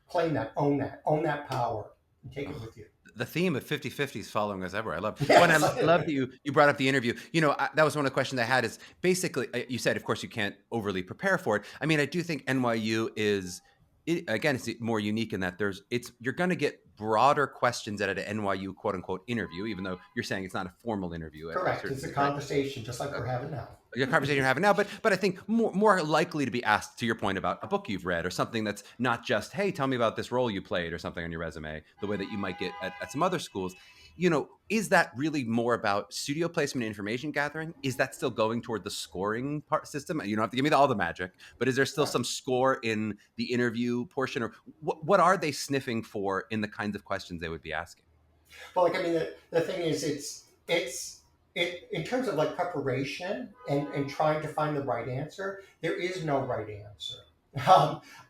Claim that, own that power, and take it with you. The theme of 50-50 is following us everywhere. I love that you brought up the interview. That was one of the questions I had is basically, you said, of course, you can't overly prepare for it. I mean, I do think NYU it's more unique in that you're going to get broader questions at an NYU quote unquote interview, even though you're saying it's not a formal interview. Correct. It's a conversation just like we're having now. A conversation you're having now, but I think more likely to be asked, to your point, about a book you've read or something that's not just, hey, tell me about this role you played or something on your resume, the way that you might get at some other schools. Is that really more about studio placement and information gathering? Is that still going toward the scoring system? You don't have to give me all the magic, but is there still some score in the interview portion, or what are they sniffing for in the kinds of questions they would be asking? Well, the thing is, it's in terms of like preparation and trying to find the right answer, there is no right answer.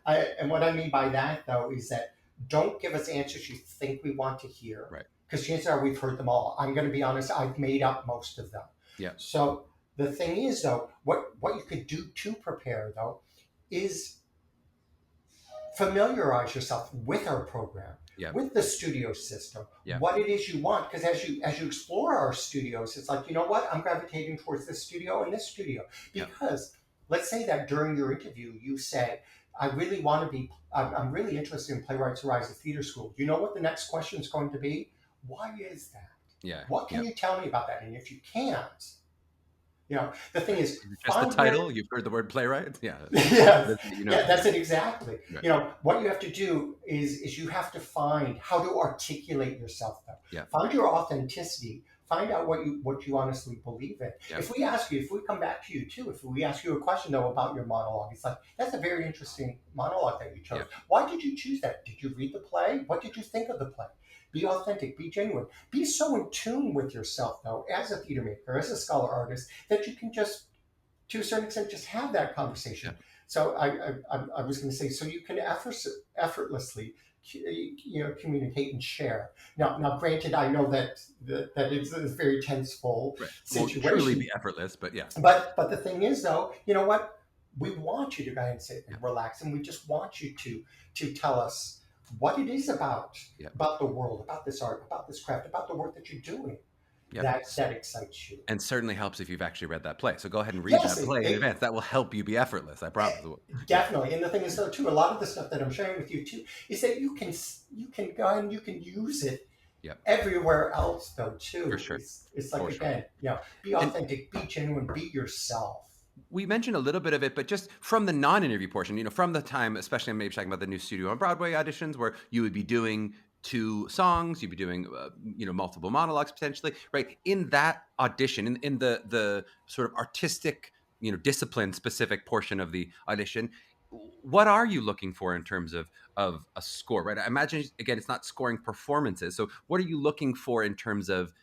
And what I mean by that, though, is that don't give us answers you think we want to hear. Right. Because chances are we've heard them all. I'm going to be honest, I've made up most of them. Yeah. So the thing is, though, what you could do to prepare, though, is familiarize yourself with our program, with the studio system, what it is you want. Because as you explore our studios, it's like, you know what, I'm gravitating towards this studio and this studio. Because let's say that during your interview, you say, I'm really interested in Playwrights Rise of Theater School. You know what the next question is going to be? Why is that? Yeah. What can you tell me about that? And if you can't, the thing is, just the title. You've heard the word playwright. Yeah. Yeah, that's it exactly. Right. What you have to do is you have to find how to articulate yourself. Though. Yeah. Find your authenticity. Find out what you honestly believe in. Yeah. If we come back to you too, if we ask you a question though about your monologue, it's like, that's a very interesting monologue that you chose. Yeah. Why did you choose that? Did you read the play? What did you think of the play? Be authentic, be genuine. Be so in tune with yourself, though, as a theater maker, as a scholar artist, that you can just, to a certain extent, just have that conversation. Yeah. So I was going to say, so you can effortlessly, communicate and share. Now, granted, I know that it's a very tenseful situation. Won't truly be effortless, but yeah. But the thing is, though, you know what? We want you to go ahead and sit and relax, and we just want you to tell us what it is about the world, about this art, about this craft, about the work that you're doing that excites you. And certainly helps if you've actually read that play. So go ahead and read that play in advance. That will help you be effortless, I promise. Definitely. And the thing is, though, too, a lot of the stuff that I'm sharing with you, too, is that you can go and you can use it everywhere else, though, too. For sure. It's like, again, be authentic, be genuine, be yourself. We mentioned a little bit of it, but just from the non-interview portion, from the time, especially I'm maybe talking about the new studio on Broadway auditions, where you would be doing 2 songs, you'd be doing multiple monologues potentially, right? In that audition, in the sort of artistic discipline specific portion of the audition, what are you looking for in terms of a score, right? I imagine, again, it's not scoring performances, so what are you looking for in terms of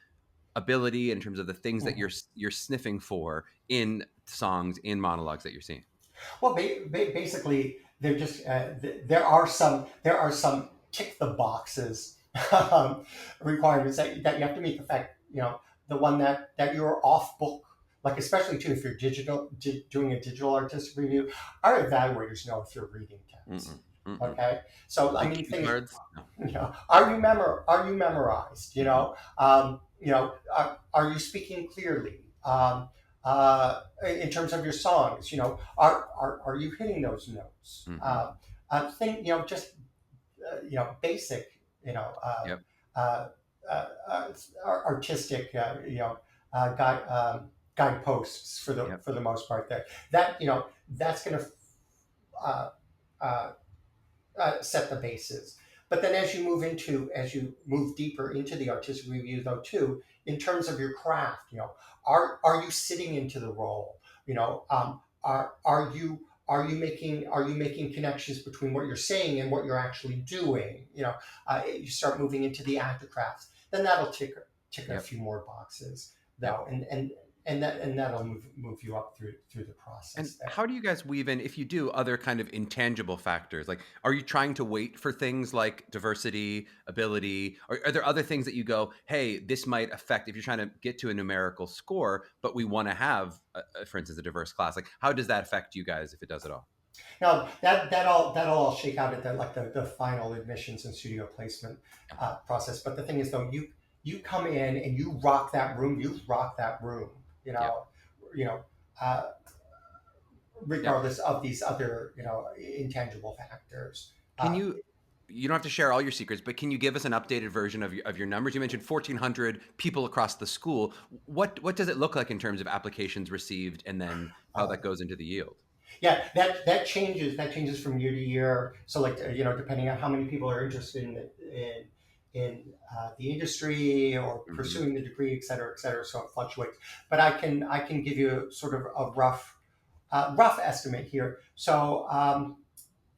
ability, in terms of the things that Mhm. you're sniffing for in songs, in monologues that you're seeing? Well, basically, they're just there are some tick the boxes requirements that you have to meet. The fact, the one that you're off book, like especially too if you're doing a digital artistic review, our evaluators know if you're reading text. Mm-mm, mm-mm. Okay, so I Big mean, cue things. cards? No. Are you memorized? Mhm. Are you speaking clearly? In terms of your songs, are you hitting those notes? Mhm. Think, just basic, you know, Yep. uh, artistic, guide guideposts for the Yep. most part. That's going to uh, uh, set the bases. But then as you move deeper into the artistic review, though, too, in terms of your craft, are you sitting into the role? Are you making connections between what you're saying and what you're actually doing? You start moving into the actor crafts, then that'll tick a Yep. few more boxes, Yep. though, and that'll move you up through the And process there. how do you guys weave in, if you do, other kind of intangible factors? Like, are you trying to wait for things like diversity, ability, or are there other things that you go, hey, this might affect if you're trying to get to a numerical score, but we want to have, for instance, a diverse class? Like, how does that affect you guys if it does at all? Now that'll all shake out at the final admissions and studio placement Uh-huh. process. But the thing is, though, you come in and you rock that room. You rock that room. You Yep. know, you know, uh, Yep. regardless of these other intangible factors. Can you don't have to share all your secrets, but can you give us an updated version of your numbers? You mentioned 1,400 people across the school. What does it look like in terms of applications received, and then how Uh, that goes into the yield? yeah, that changes. That changes from year to year. So, like, depending on how many people are interested in the industry or Hmm. pursuing the degree, et cetera, et cetera. So it fluctuates. But I can give you sort of a rough estimate here. So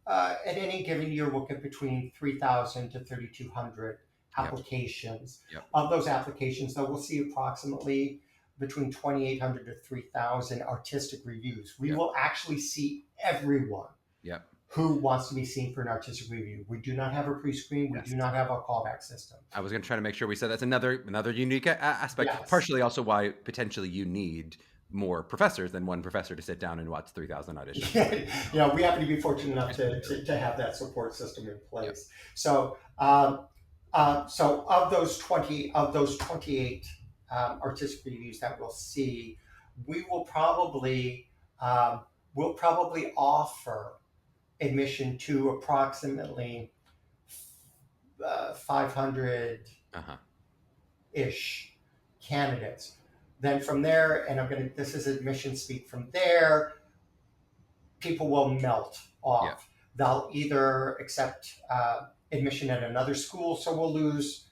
at any given year, we'll get between 3,000 to 3,200 Yep. applications. Yep. Of those applications, though, we'll see approximately between 2,800 to 3,000 artistic reviews. We Yep. will actually see everyone Yep. who wants to be seen for an artistic review. We do not have a pre-screen. We Yes. do not have a callback system. I was going to try to make sure we said that's another unique aspect. Yes. Partially also why potentially you need more professors than one professor to sit down and watch 3,000 auditions. Right? We happen to be fortunate enough Nice to to, hear. to, to have that support system in Yep. place. So of those 28 artistic reviews that we'll see, we um, will probably offer admission to approximately 500 Uh-huh. ish candidates. Then from there, and this is admission speak. From there, people will melt Yep. off. They'll either accept admission at another school, so we'll lose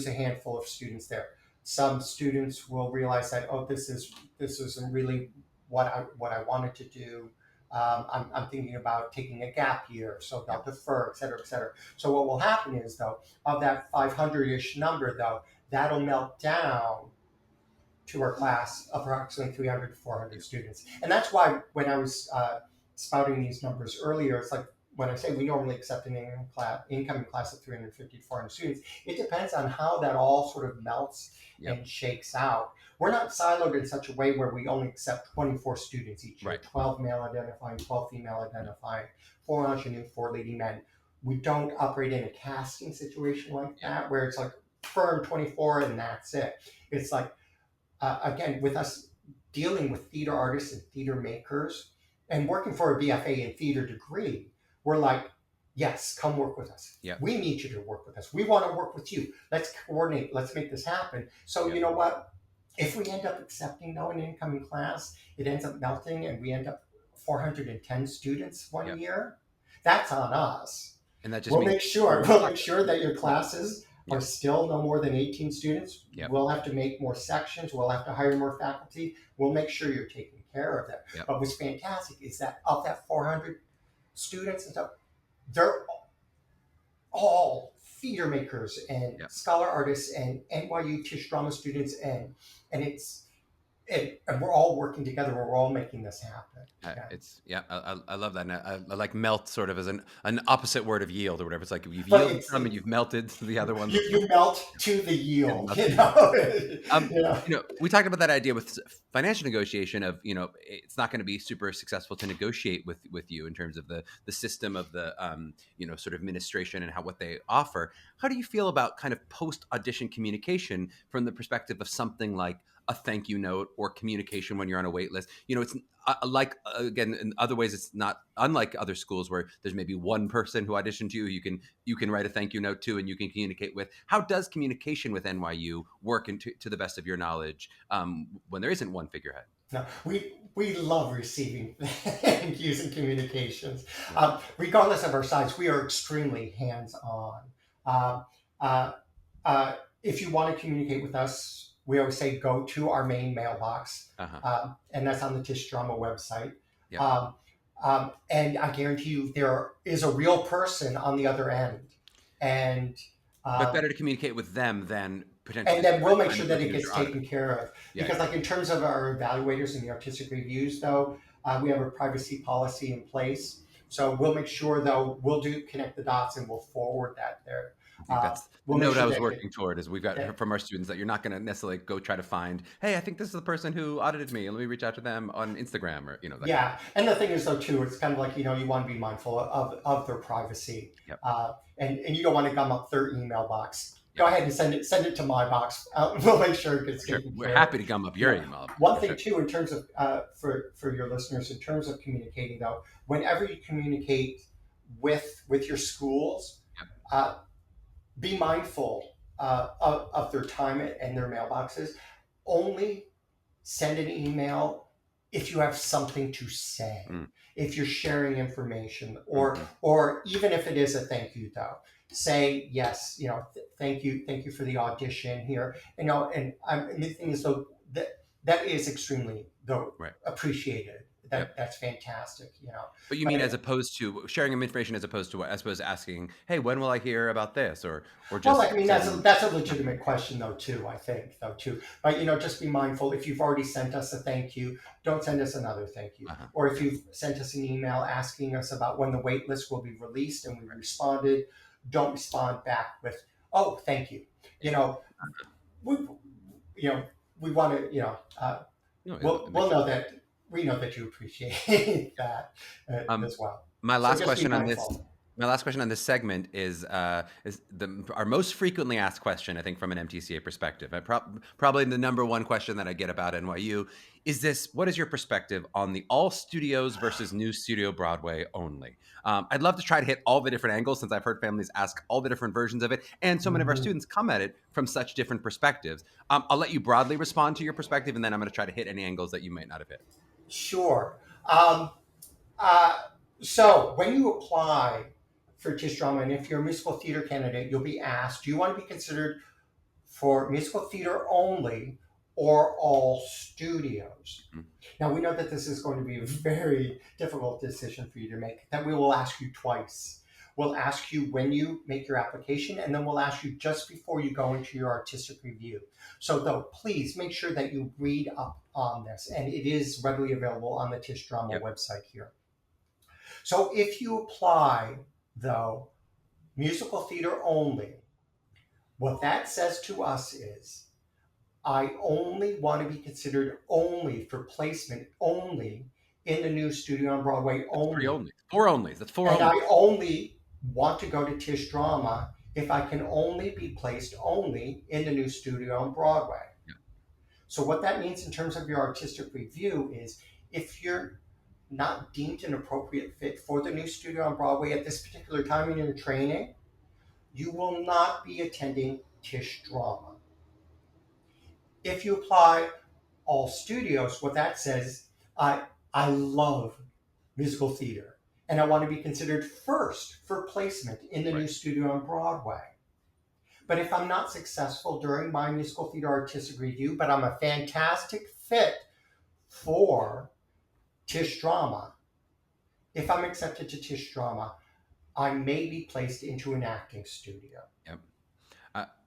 a handful of students there. Some students will realize that, oh, this isn't really what I wanted to do. I'm thinking about taking a gap year, so they'll Yep. defer, et cetera, et cetera. So what will happen is, though, of that 500-ish number, though, that'll melt down to our class, approximately 300 to 400 Yep. students. And that's why when I was spouting these numbers earlier, it's like when I say we normally accept an incoming class of 350 to 400 students, it depends on how that all sort of melts Yep. and shakes out. We're not siloed in such a way where we only accept 24 students each year, Right. 12 male identifying, 12 female identifying, 4 ingenue, 4 lady men. We don't operate in a casting situation like Yep. that where it's like firm 24 and that's it. It's like, again, with us dealing with theater artists and theater makers and working for a BFA in theater degree, we're like, yes, come work with us. Yep. We need you to work with us. We want to work with you. Let's coordinate. Let's make this happen. So, Yep. you know what? If we end up accepting, though, an incoming class, it ends up melting and we end up 410 students one Yep. year. That's on us. And that just We'll means make sure. We'll make sure that your classes are Yep. still no more than 18 students. Yep. We'll have to make more sections. We'll have to hire more faculty. We'll make sure you're taking care of them. Yep. But what's fantastic is that of that 400 students and stuff, they're all theater makers and Yep. scholar artists and NYU Tisch drama students, and it's and we're all working together. We're all making this happen. I love that. And I like melt sort of as an opposite word of yield or whatever. It's like you've But yielded some and you've melted to the other one. you melt to the yield. We talked about that idea with financial negotiation of, it's not going to be super successful to negotiate with you in terms of the system of the, sort of administration and what they offer. How do you feel about kind of post audition communication from the perspective of something like a thank you note or communication when you're on a wait list? It's again, in other ways, it's not unlike other schools where there's maybe one person who auditioned you, you can write a thank you note to, and you can communicate with. How does communication with NYU work to the best of your knowledge when there isn't one figurehead? No, we love receiving thank yous and communications. Regardless of our size, we are extremely hands-on. If you want to communicate with us, we always say go to our main mailbox, and that's on the Tisch Drama website. Yep. And I guarantee you there is a real person on the other end. And but better to communicate with them than potentially. And then we'll make sure that it gets taken care of. Yeah, because like in terms of our evaluators and the artistic reviews, though, we have a privacy policy in place. So we'll make sure, though, we'll connect the dots and we'll forward that there. I think that's the note I was working toward is we've got from our students that you're not going to necessarily go try to find, hey, I think this is the person who audited me, and let me reach out to them on Instagram or, that. And the thing is, though, too, it's kind of like, you want to be mindful of their privacy. Yep. And you don't want to gum up their email box. Go ahead and send it to my box. We'll make sure it gets taken care of. We're happy to gum up your email. One thing, too, in terms of, for your listeners, in terms of communicating, though, whenever you communicate with your schools, be mindful of their time and their mailboxes. Only send an email if you have something to say, if you're sharing information, or even if it is a thank you, though. Say yes, thank you for the audition here, and the thing is, though, that is extremely appreciated. That's fantastic, But you mean as opposed to sharing information, as opposed to asking, hey, when will I hear about this, or just? Well, I mean, that's a legitimate question, though, too. I think, though, too. But just be mindful. If you've already sent us a thank you, don't send us another thank you. Or if you've sent us an email asking us about when the wait list will be released and we responded, don't respond back with, oh, thank you. We want to, we'll know that. We know that you appreciate that as well. My last question on this segment is our most frequently asked question, I think, from an MTCA perspective. Probably the number one question that I get about NYU is this: what is your perspective on the all studios versus new studio Broadway only? I'd love to try to hit all the different angles, since I've heard families ask all the different versions of it, and so many of our students come at it from such different perspectives. I'll let you broadly respond to your perspective, and then I'm going to try to hit any angles that you might not have hit. Sure. So when you apply for Tisch Drama, and if you're a musical theater candidate, you'll be asked, do you want to be considered for musical theater only or all studios? Now, we know that this is going to be a very difficult decision for you to make, that we will ask you twice. We'll ask you when you make your application, and then we'll ask you just before you go into your artistic review. So, though, please make sure that you read up on this, and it is readily available on the Tisch Drama website here. So if you apply, though, musical theater only, what that says to us is, I only want to be considered only for placement only in the new studio on Broadway only. Four onlys. That's four onlys. And I only want to go to Tisch Drama if I can only be placed only in the new studio on Broadway. Yeah. So what that means in terms of your artistic review is, if you're not deemed an appropriate fit for the new studio on Broadway at this particular time in your training, you will not be attending Tisch Drama. If you apply all studios, what that says, I love musical theater, and I want to be considered first for placement in the Right. new studio on Broadway. But if I'm not successful during my musical theater artistic review, but I'm a fantastic fit for Tisch drama, if I'm accepted to Tisch drama, I may be placed into an acting studio. Yep.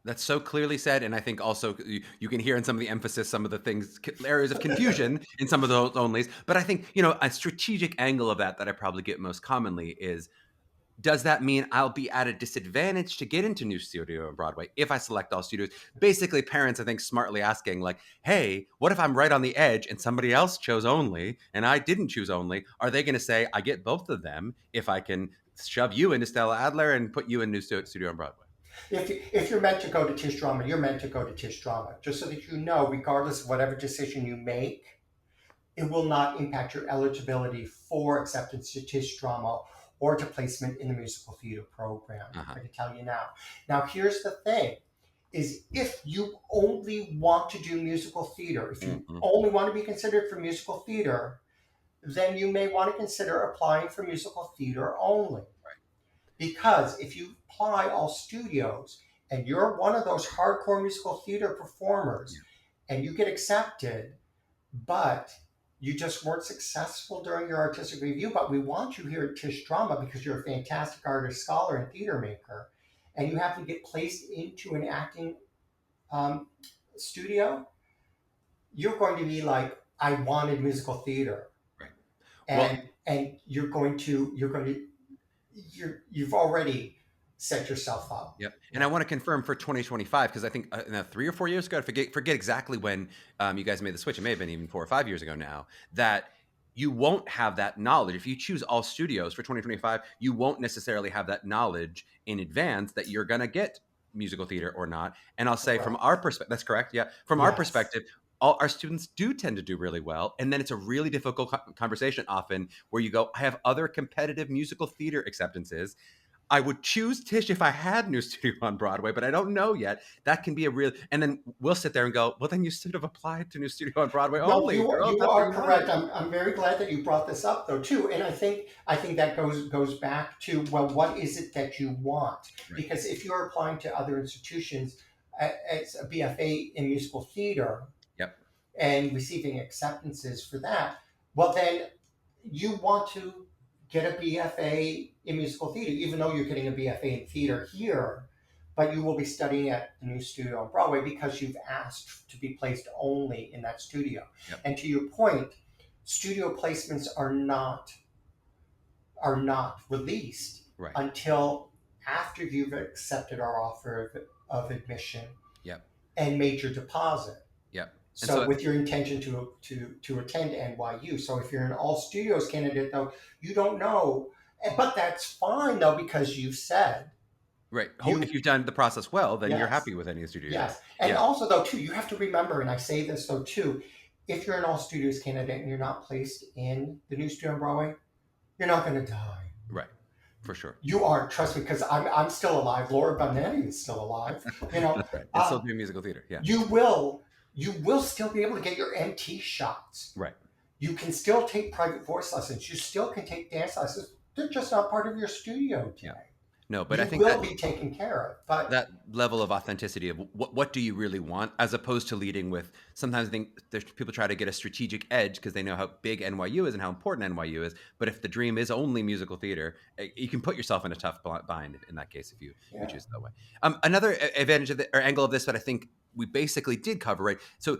That's so clearly said, and I think also you can hear in some of the emphasis, some of the things, areas of confusion in some of those onlys. But I think, a strategic angle of that I probably get most commonly is, does that mean I'll be at a disadvantage to get into new studio on Broadway if I select all studios? Basically, parents, I think, smartly asking, like, hey, what if I'm right on the edge and somebody else chose only and I didn't choose only? Are they going to say I get both of them if I can shove you into Stella Adler and put you in new studio on Broadway? If you're meant to go to Tisch drama, you're meant to go to Tisch drama. Just so that you know, regardless of whatever decision you make, it will not impact your eligibility for acceptance to Tisch drama or to placement in the musical theater program. Uh-huh. I can tell you now. Now, here's the thing, is if you only want to do musical theater, if you only want to be considered for musical theater, then you may want to consider applying for musical theater only. Right. Because if you apply all studios and you're one of those hardcore musical theater performers and you get accepted, but you just weren't successful during your artistic review, but we want you here at Tisch Drama because you're a fantastic artist, scholar, and theater maker, and you have to get placed into an acting studio, you're going to be like, I wanted musical theater. Right. And you've already set yourself up. Yep. And I want to confirm for 2025, because I think 3 or 4 years ago, I forget exactly when you guys made the switch. It may have been even 4 or 5 years ago now, that you won't have that knowledge. If you choose all studios for 2025, you won't necessarily have that knowledge in advance that you're going to get musical theater or not. And I'll say from our perspective, that's correct. Yeah. From our perspective, all our students do tend to do really well. And then it's a really difficult conversation often where you go, I have other competitive musical theater acceptances. I would choose Tisch if I had new studio on Broadway, but I don't know yet. That can be a real, and then we'll sit there and go, well, then you should have applied to new studio on Broadway only. You are correct. I'm very glad that you brought this up though too. And I think that goes back to, well, what is it that you want? Right. Because if you're applying to other institutions as a BFA in musical theater, and receiving acceptances for that, well, then you want to get a BFA in musical theater, even though you're getting a BFA in theater here, but you will be studying at the new studio on Broadway because you've asked to be placed only in that studio. And to your point, studio placements are not released until after you've accepted our offer of admission and made your deposit. So with your intention to attend NYU. So if you're an all studios candidate, though, you don't know. But that's fine, though, because you've said. Right. If you've done the process well, then you're happy with any studio. Yes. And also, though, too, you have to remember, and I say this, though, too, if you're an all studios candidate and you're not placed in the new studio on Broadway, you're not going to die. Right. For sure. You aren't, trust me, because I'm still alive. Laura Bonetti is still alive. That's right. And still doing musical theater. Yeah. You will still be able to get your MT shots. Right. You can still take private voice lessons. You still can take dance lessons. They're just not part of your studio today. Yeah. No, but I think will be taken care of. But that level of authenticity of what do you really want, as opposed to leading with, sometimes I think there's people try to get a strategic edge because they know how big NYU is and how important NYU is. But if the dream is only musical theater, you can put yourself in a tough bind in that case if you choose that way. Another advantage of or angle of this that I think we basically did cover, right? So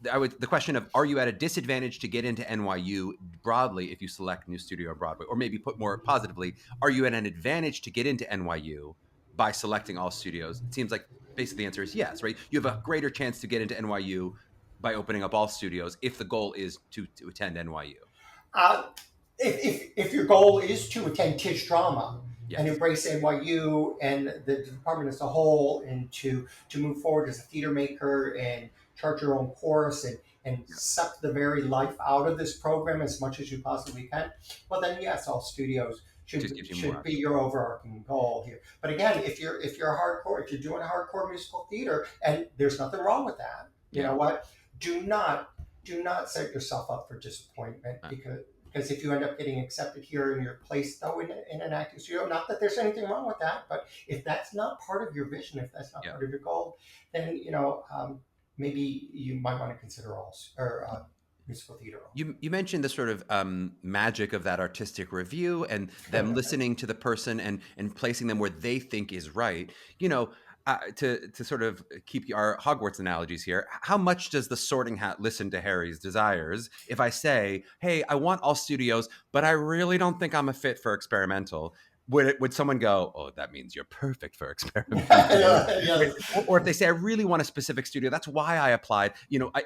the question of, are you at a disadvantage to get into NYU broadly if you select new studio on Broadway? Or maybe put more positively, are you at an advantage to get into NYU by selecting all studios? It seems like basically the answer is yes, right? You have a greater chance to get into NYU by opening up all studios if the goal is to attend NYU. If your goal is to attend Tisch drama, and embrace NYU and the department as a whole, and to move forward as a theater maker and chart your own course and suck the very life out of this program as much as you possibly can, well then yes, all studios should be your overarching goal here. But again, if you're hardcore, if you're doing hardcore musical theater, and there's nothing wrong with that, you know what? Do not set yourself up for disappointment, because if you end up getting accepted here and you're placed though in an acting studio, not that there's anything wrong with that, but if that's not part of your vision, if that's not part of your goal, then maybe you might want to consider musical theater. You mentioned the sort of magic of that artistic review and them listening to the person and placing them where they think is right. To sort of keep our Hogwarts analogies here, how much does the sorting hat listen to Harry's desires? If I say, hey, I want all studios, but I really don't think I'm a fit for experimental, would someone go, oh, that means you're perfect for experimental? Yes. Or if they say, I really want a specific studio, that's why I applied.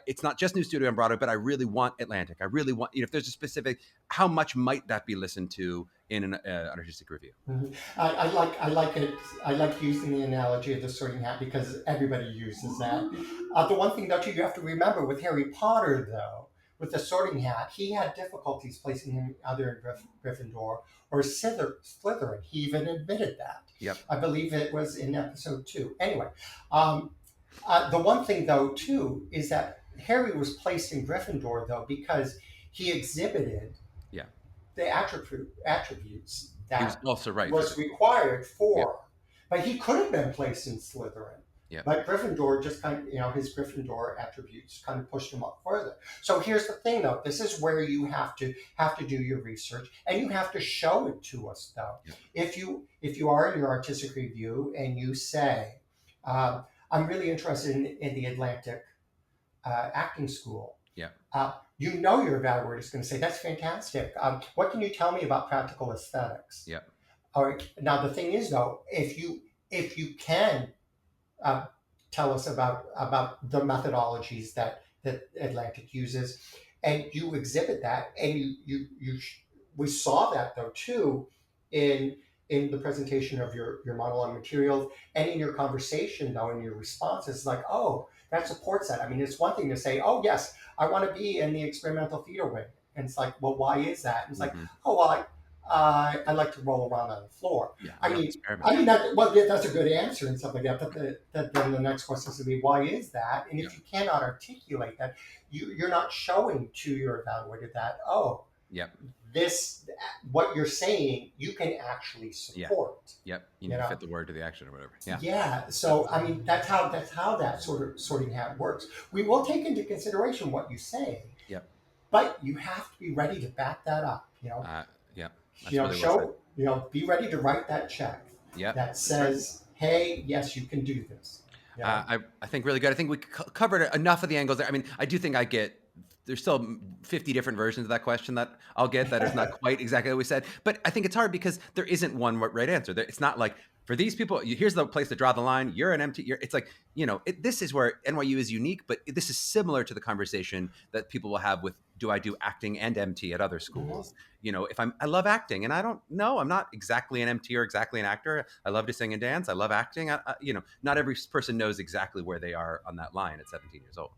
It's not just New Studio on Broadway, but I really want Atlantic. I really want, if there's a specific, how much might that be listened to in an artistic review? Mm-hmm. I like it. I like using the analogy of the sorting hat because everybody uses that. The one thing though, too, you have to remember with Harry Potter, though, with the sorting hat, he had difficulties placing him either in Gryffindor or Slytherin. He even admitted that. Yep. I believe it was in episode 2. Anyway, the one thing though, too, is that Harry was placed in Gryffindor though because he exhibited the attributes that he was also right was required for, but he could have been placed in Slytherin. Yeah. But Gryffindor just kind of, his Gryffindor attributes kind of pushed him up further. So here's the thing, though. This is where you have to do your research, and you have to show it to us, though. Yeah. If you are in your artistic review and you say, I'm really interested in the Atlantic acting school. Yeah. Your evaluator is going to say, that's fantastic. What can you tell me about practical aesthetics? Yeah. All right. Now, the thing is, though, if you can tell us about the methodologies that Atlantic uses, and you exhibit that, and we saw that, though, too, in the presentation of your monologue materials and in your conversation, though, in your responses, like, oh, that supports that. I mean, it's one thing to say, oh, yes, I want to be in the experimental theater wing. And it's like, well, why is that? And it's like, oh, well, I like to roll around on the floor. Yeah, that's a good answer and stuff like that. But then the next question is going to be, why is that? And if you cannot articulate that, you're not showing to your evaluator that, this, what you're saying, you can actually support. Yep. You need to fit the word to the action or whatever. Yeah. Yeah. So I mean, that's how that sort of sorting hat works. We will take into consideration what you say. Yep. But you have to be ready to back that up. Be ready to write that check. That says, hey, yes, you can do this. I think really good. I think we covered enough of the angles there. I mean, I do think there's still 50 different versions of that question that I'll get that is not quite exactly what we said. But I think it's hard because there isn't one right answer. It's not like, for these people, here's the place to draw the line. You're an MT. It's like, this is where NYU is unique, but this is similar to the conversation that people will have with, do I do acting and MT at other schools? Mm-hmm. I love acting and I don't know, I'm not exactly an MT or exactly an actor. I love to sing and dance. I love acting. Not every person knows exactly where they are on that line at 17 years old.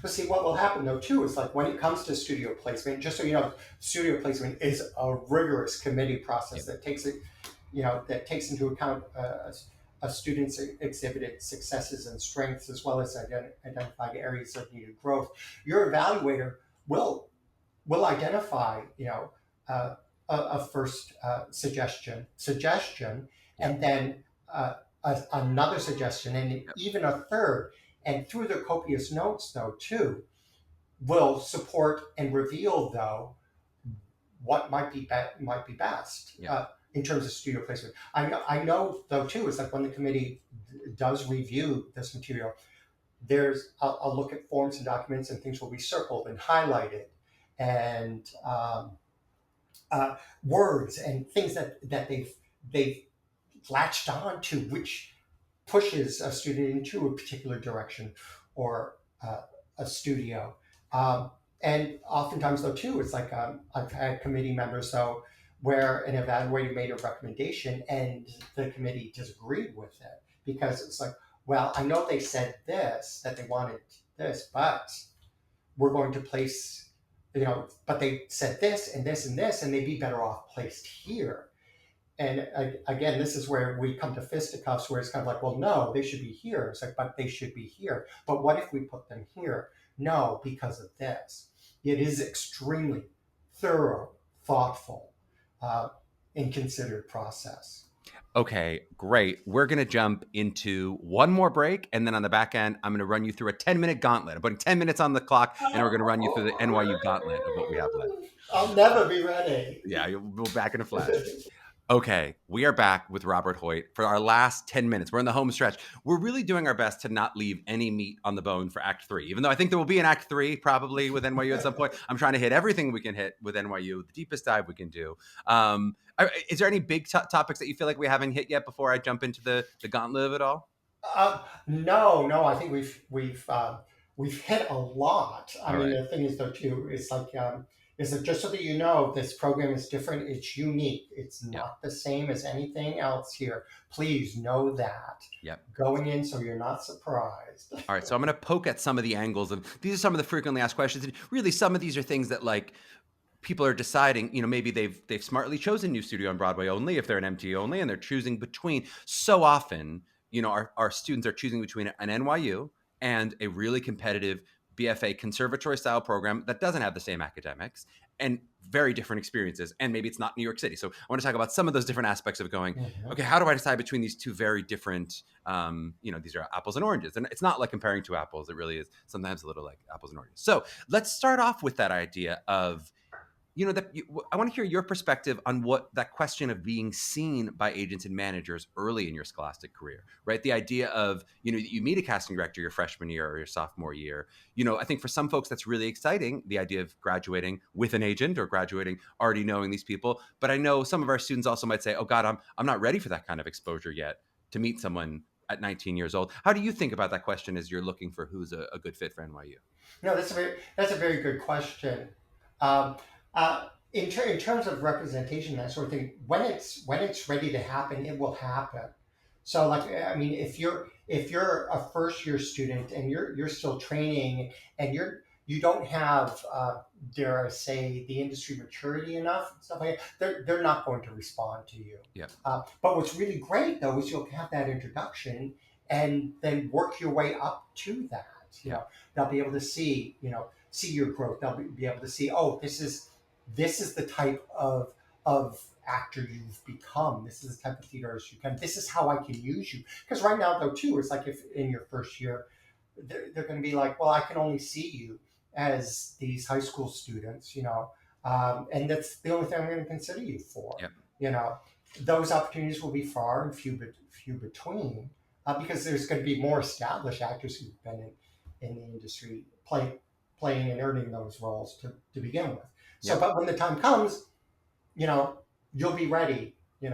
But see, what will happen, though, too, is like when it comes to studio placement, just so you know, studio placement is a rigorous committee process that takes into account a student's exhibited successes and strengths, as well as identified areas of needed growth. Your evaluator will identify, a first suggestion, and then another suggestion, and even a third. And through their copious notes, though, too, will support and reveal, though, what might be best in terms of studio placement. I know, though, too, it's like when the committee does review this material, there's a look at forms and documents and things will be circled and highlighted, and words and things that they've latched on to, which pushes a student into a particular direction or a studio. And oftentimes, though, too, it's like I've had committee members, though, where an evaluator made a recommendation and the committee disagreed with it because it's like, well, I know they said this, that they wanted this, but we're going to place, but they said this and this and this, and they'd be better off placed here. And again, this is where we come to fisticuffs, where it's kind of like, well, no, they should be here. It's like, but they should be here. But what if we put them here? No, because of this. It is extremely thorough thoughtful, uh, and considered process. Okay, great. We're going to jump into one more break. And then on the back end, I'm going to run you through a 10-minute gauntlet. I'm putting 10 minutes on the clock, and we're going to run you through the NYU gauntlet of what we have left. I'll never be ready. Yeah, we'll be back in a flash. Okay, we are back with Robert Hoyt for our last 10 minutes. We're in the home stretch. We're really doing our best to not leave any meat on the bone for Act 3, even though I think there will be an Act 3 probably with NYU at some point. I'm trying to hit everything we can hit with NYU, the deepest dive we can do. Is there any big topics that you feel like we haven't hit yet before I jump into the gauntlet of it all? No. I think we've hit a lot. I All mean, right. the thing is though too, it's like is that just so that you know, this program is different. It's unique. It's Yep. not the same as anything else here. Please know that Yep. going in, so you're not surprised. All right, so I'm going to poke at some of the angles of these are some of the frequently asked questions, and really some of these are things that like people are deciding, maybe they've smartly chosen New Studio on Broadway only if they're an MTCA only, and they're choosing between. So often, our students are choosing between an NYU and a really competitive BFA conservatory style program that doesn't have the same academics and very different experiences. And maybe it's not New York City. So I want to talk about some of those different aspects of going, okay, how do I decide between these two very different, these are apples and oranges. And it's not like comparing two apples. It really is sometimes a little like apples and oranges. So let's start off with that idea of, I want to hear your perspective on what that question of being seen by agents and managers early in your scholastic career, right? The idea of, you meet a casting director your freshman year or your sophomore year. I think for some folks that's really exciting, the idea of graduating with an agent or graduating already knowing these people. But I know some of our students also might say, oh God, I'm not ready for that kind of exposure yet to meet someone at 19 years old. How do you think about that question as you're looking for who's a good fit for NYU? No, that's a very good question. Um, in terms of representation, that sort of thing, when it's ready to happen, it will happen. So, like, I mean, if you're a first year student and you're still training and you don't have, dare I say, the industry maturity enough, stuff like that, they're not going to respond to you. Yeah. But what's really great though is you'll have that introduction and then work your way up to that. They'll be able to see your growth. They'll be able to see, oh, this is the type of actor you've become. This is the type of theater artist you can. This is how I can use you. Because right now, though, too, it's like if in your first year, they're going to be like, well, I can only see you as these high school students, and that's the only thing I'm going to consider you for. Yep. Those opportunities will be far and few between, because there's going to be more established actors who've been in the industry playing and earning those roles to begin with. So, But when the time comes, you'll be ready, and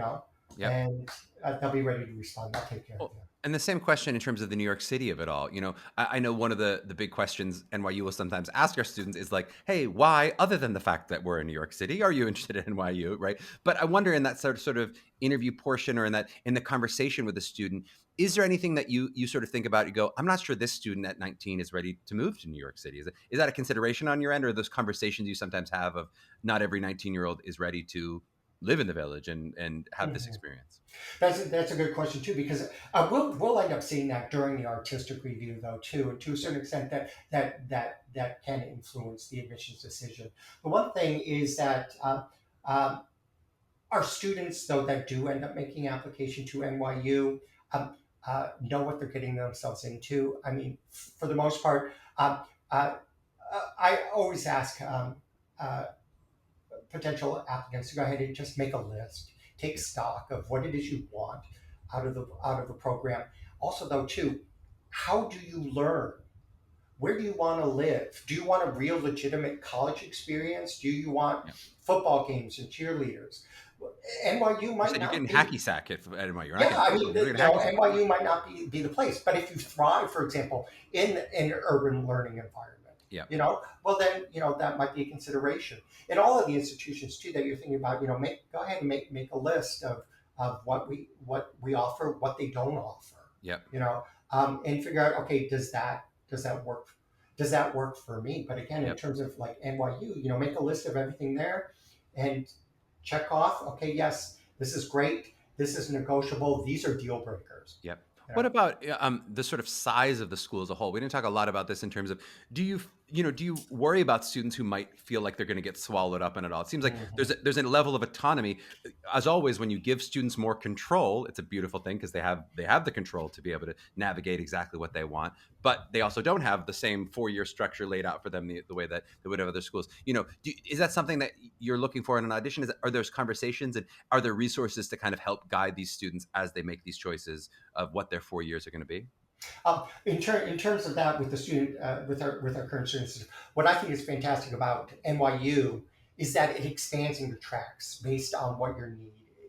they'll be ready to respond. They'll take care of you. And the same question in terms of the New York City of it all. I know one of the big questions NYU will sometimes ask our students is like, hey, why, other than the fact that we're in New York City, are you interested in NYU, right? But I wonder in that sort of interview portion or in the conversation with the student, is there anything that you sort of think about? You go, I'm not sure this student at 19 is ready to move to New York City. Is that a consideration on your end, or those conversations you sometimes have of not every 19-year-old is ready to live in the village and have this experience? That's a good question too, because we'll end up seeing that during the artistic review though too, and to a certain extent that can influence the admissions decision. The one thing is that our students though that do end up making application to NYU know what they're getting themselves into. I mean, for the most part, I always ask potential applicants to go ahead and just make a list, take stock of what it is you want out of the program. Also, though, too, how do you learn? Where do you want to live? Do you want a real legitimate college experience? Do you want football games and cheerleaders? NYU might not. You're getting hacky sack at NYU. NYU might not be the place. But if you thrive, for example, in an urban learning environment, well then, that might be a consideration. In all of the institutions too that you're thinking about, go ahead and make a list of what we offer, what they don't offer. And figure out, okay, does that work? Does that work for me? But again, in terms of like NYU, make a list of everything there and check off, okay, yes, this is great. This is negotiable. These are deal breakers. What about the sort of size of the school as a whole? We didn't talk a lot about this in terms of, do you do you worry about students who might feel like they're going to get swallowed up in it all? It seems like Mhm. there's a level of autonomy. As always, when you give students more control, it's a beautiful thing because they have the control to be able to navigate exactly what they want. But they also don't have the same 4-year structure laid out for them the way that they would have other schools. Is that something that you're looking for in an audition? Are those conversations, and are there resources to kind of help guide these students as they make these choices of what their 4 years are going to be? In terms of that, with the student, with our current students, what I think is fantastic about NYU is that it expands into tracks based on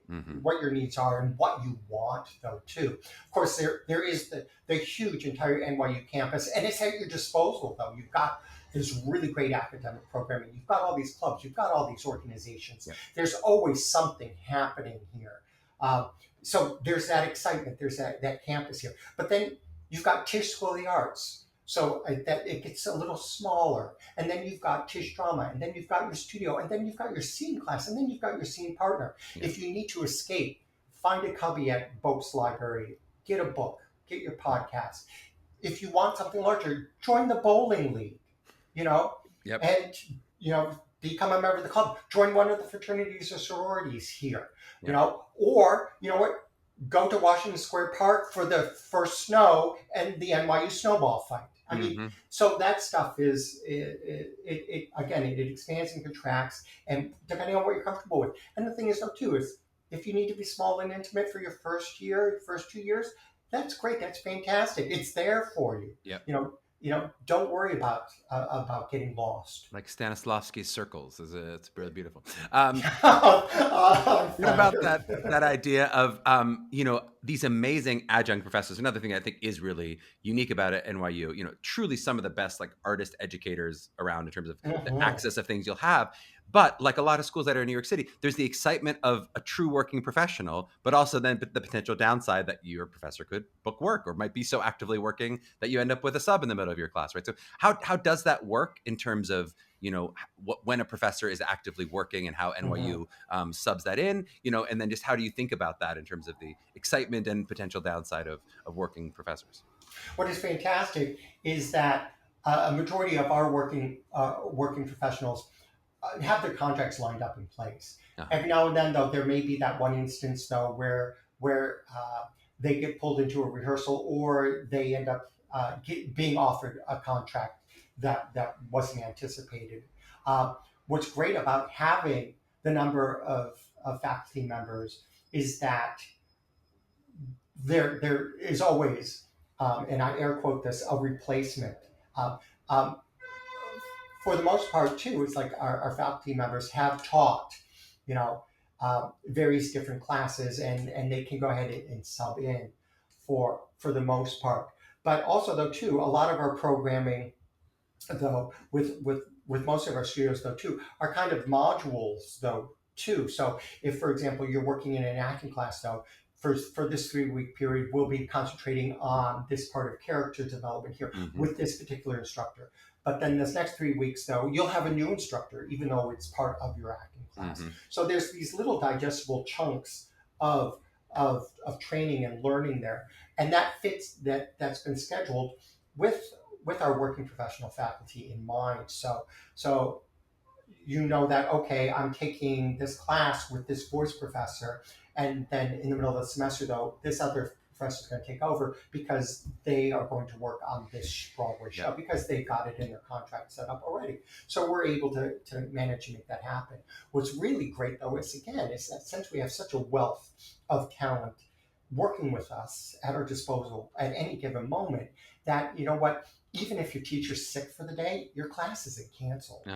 Hmm. what your needs are and what you want, though, too. Of course, there is the huge entire NYU campus, and it's at your disposal, though. You've got this really great academic programming. You've got all these clubs. You've got all these organizations. Yeah. There's always something happening here. So there's that excitement. There's that campus here. But then you've got Tisch School of the Arts. So that it gets a little smaller. And then you've got Tisch Drama, and then you've got your studio, and then you've got your scene class, and then you've got your scene partner. Yeah. If you need to escape, find a cubby at Boat's Library, get a book, get your podcast. If you want something larger, join the bowling league, Yep. and, become a member of the club. Join one of the fraternities or sororities here, or, what? Go to Washington Square Park for the first snow and the NYU snowball fight. I mean, so that stuff is again, it expands and contracts, and depending on what you're comfortable with. And the thing is, though, too, is if you need to be small and intimate for your first year, your first 2 years, that's great. That's fantastic. It's there for you. Yep. Don't worry about getting lost. Like Stanislavski's circles it's really beautiful. What About that idea of these amazing adjunct professors? Another thing I think is really unique about it, NYU, truly some of the best like artist educators around in terms of the access of things you'll have. But like a lot of schools that are in New York City, there's the excitement of a true working professional, but also then the potential downside that your professor could book work or might be so actively working that you end up with a sub in the middle of your class, right? So how does that work in terms of when a professor is actively working and how NYU subs that in, and then just how do you think about that in terms of the excitement and potential downside of working professors? What is fantastic is that a majority of our working professionals have their contracts lined up in place. Every now and then, though, there may be that one instance, though, where they get pulled into a rehearsal, or they end up being offered a contract that wasn't anticipated. What's great about having the number of faculty members is that there is always, and I air quote this, a replacement. Um, for the most part, too, it's like our faculty members have taught, various different classes, and they can go ahead and sub in for the most part. But also, though, too, a lot of our programming, though, with most of our studios, though, too, are kind of modules, though, too. So if, for example, you're working in an acting class, though, for this 3-week period, we'll be concentrating on this part of character development here with this particular instructor. But then this next 3 weeks, though, you'll have a new instructor, even though it's part of your acting class. So there's these little digestible chunks of training and learning there, and that's been scheduled with our working professional faculty in mind. So that, okay, I'm taking this class with this voice professor, and then in the middle of the semester, though, this other professor is going to take over because they are going to work on this Broadway show because they've got it in their contract set up already. So we're able to manage and make that happen. What's really great, though, is that since we have such a wealth of talent working with us at our disposal at any given moment, that, even if your teacher's sick for the day, your class isn't canceled.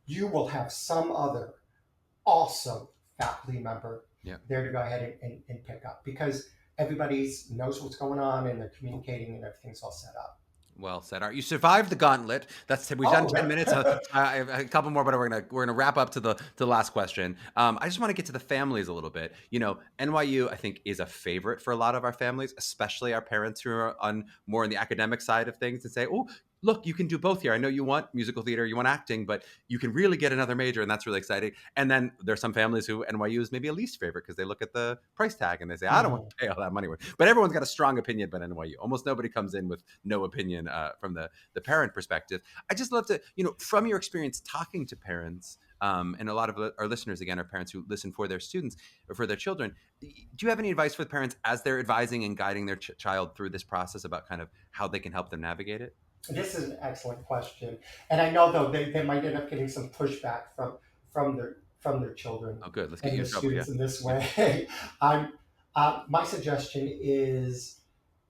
You will have some other awesome faculty member there to go ahead and pick up, because everybody knows what's going on and they're communicating and everything's all set up. Well said, Art. You survived the gauntlet. We've done 10 minutes. I have a couple more, but we're gonna wrap up to the last question. I just want to get to the families a little bit. NYU, I think, is a favorite for a lot of our families, especially our parents who are more on the academic side of things, and say, "Oh, look, you can do both here. I know you want musical theater, you want acting, but you can really get another major, and that's really exciting. And then there's some families who NYU is maybe a least favorite because they look at the price tag and they say, I don't want Mhm. to pay all that money. But everyone's got a strong opinion about NYU. Almost nobody comes in with no opinion from the parent perspective. I just love to, from your experience talking to parents, and a lot of our listeners, again, are parents who listen for their students or for their children. Do you have any advice for the parents as they're advising and guiding their child through this process about kind of how they can help them navigate it? This is an excellent question, and I know though they might end up getting some pushback from their children Oh, good. Let's get and you their in trouble. Yeah. students in this Yeah. way. I'm My suggestion is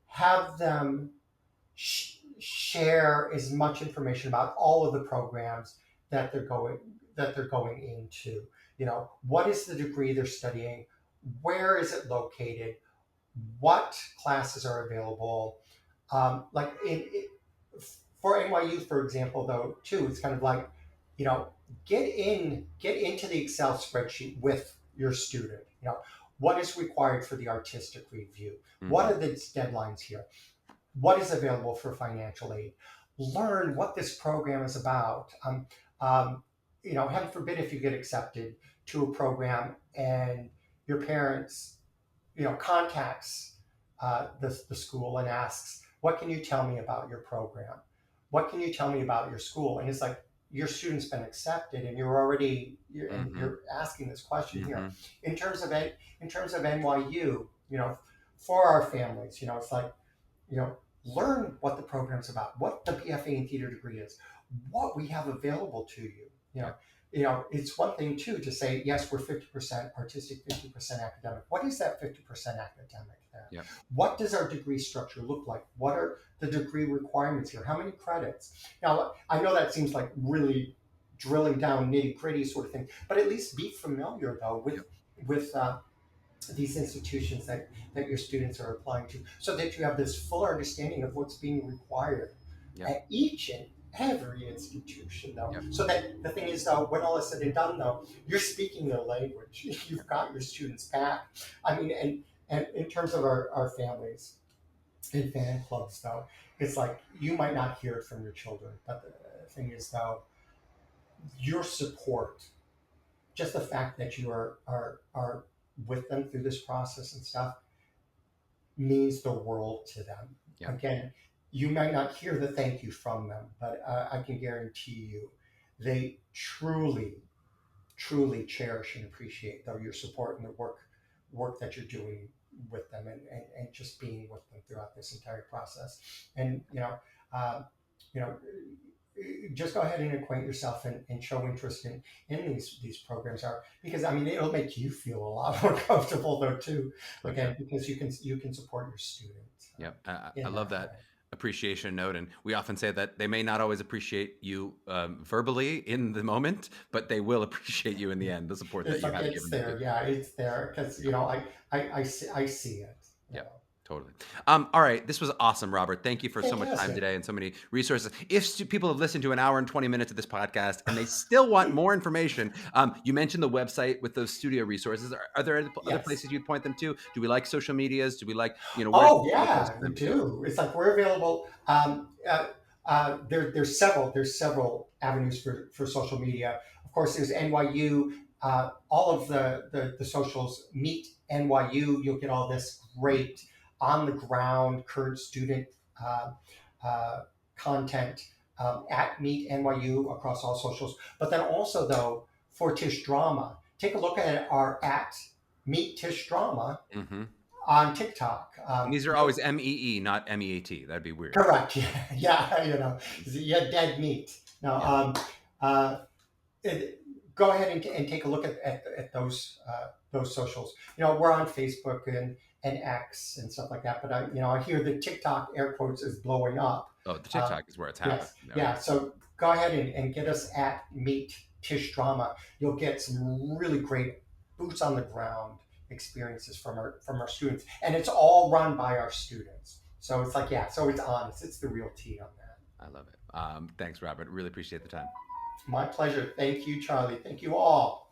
have them share as much information about all of the programs that they're going into. What is the degree they're studying? Where is it located? What classes are available? Like for NYU, for example, though, too, it's kind of like, you know, get into the Excel spreadsheet with your student. What is required for the artistic review? What Hmm. are the deadlines here? What is available for financial aid? Learn what this program is about. Heaven forbid if you get accepted to a program and your parents, contacts the school and asks, "What can you tell me about your program? What can you tell me about your school?" And it's like your student's been accepted, and Hmm. you're asking this question here. Hmm. In terms of NYU, for our families, it's like, you know, learn what the program's about, what the BFA in theater degree is, what we have available to you. You know, Yep. it's one thing too to say yes, we're 50% artistic, 50% academic. What is that 50% academic then? Yep. What does our degree structure look like? What are the degree requirements here? How many credits? Now, I know that seems like really drilling down nitty gritty sort of thing, but at least be familiar though Yep. with these institutions that your students are applying to, so that you have this full understanding of what's being required Yep. at each and every institution, though. Yep. So that the thing is, though, when all is said and done, though, you're speaking their language. You've got your students back. I mean, and in terms of our families and fan clubs, though, it's like you might not hear it from your children, but the thing is, though, your support, just the fact that you are with them through this process and stuff, means the world to them. Yep. Again, you might not hear the thank you from them, but I can guarantee you they truly, truly cherish and appreciate though your support and the work that you're doing with them, and just being with them throughout this entire process. And uh, you know, just go ahead and acquaint yourself and show interest in these programs, are because I mean it'll make you feel a lot more comfortable though too, For again, sure. because you can support your students Yep. I in love that that way. appreciation note. And we often say that they may not always appreciate you verbally in the moment, but they will appreciate you in the end, the support that It's you like have it's given them. there, yeah, it's there because I see it. Yep. Totally. All right. This was awesome, Robert. Thank you for so much time Fantastic. today and so many resources. If people have listened to an hour and 20 minutes of this podcast and they still want more information, you mentioned the website with those studio resources. Are there other Yes. places you'd point them to? Do we like social medias? Do we like, where's Oh the place yeah, for we them to go? do. It's like we're available. There's several avenues for social media. Of course, there's NYU. All of the socials meet NYU. You'll get all this great on the ground current student uh, uh, content at Meet NYU across all socials. But then also though for Tisch Drama, take a look at our at Meet Tisch Drama Hmm. on TikTok. And these are always MEE, not MEAT. That'd be weird. Correct. Yeah, yeah, dead meat. Now, Yeah. uh, it, go ahead and take a look at those socials. We're on Facebook and X and stuff like that. But I hear the TikTok air quotes is blowing up. Oh, the Uh, TikTok is where it's happening. yes, No, yeah. yeah. So go ahead and get us at Meet Tish Drama. You'll get some really great boots on the ground experiences from our students, and it's all run by our students. So it's like, yeah, so it's honest. It's the real tea on that. I love it. Thanks, Robert. Really appreciate the time. My pleasure. Thank you, Charlie. Thank you all.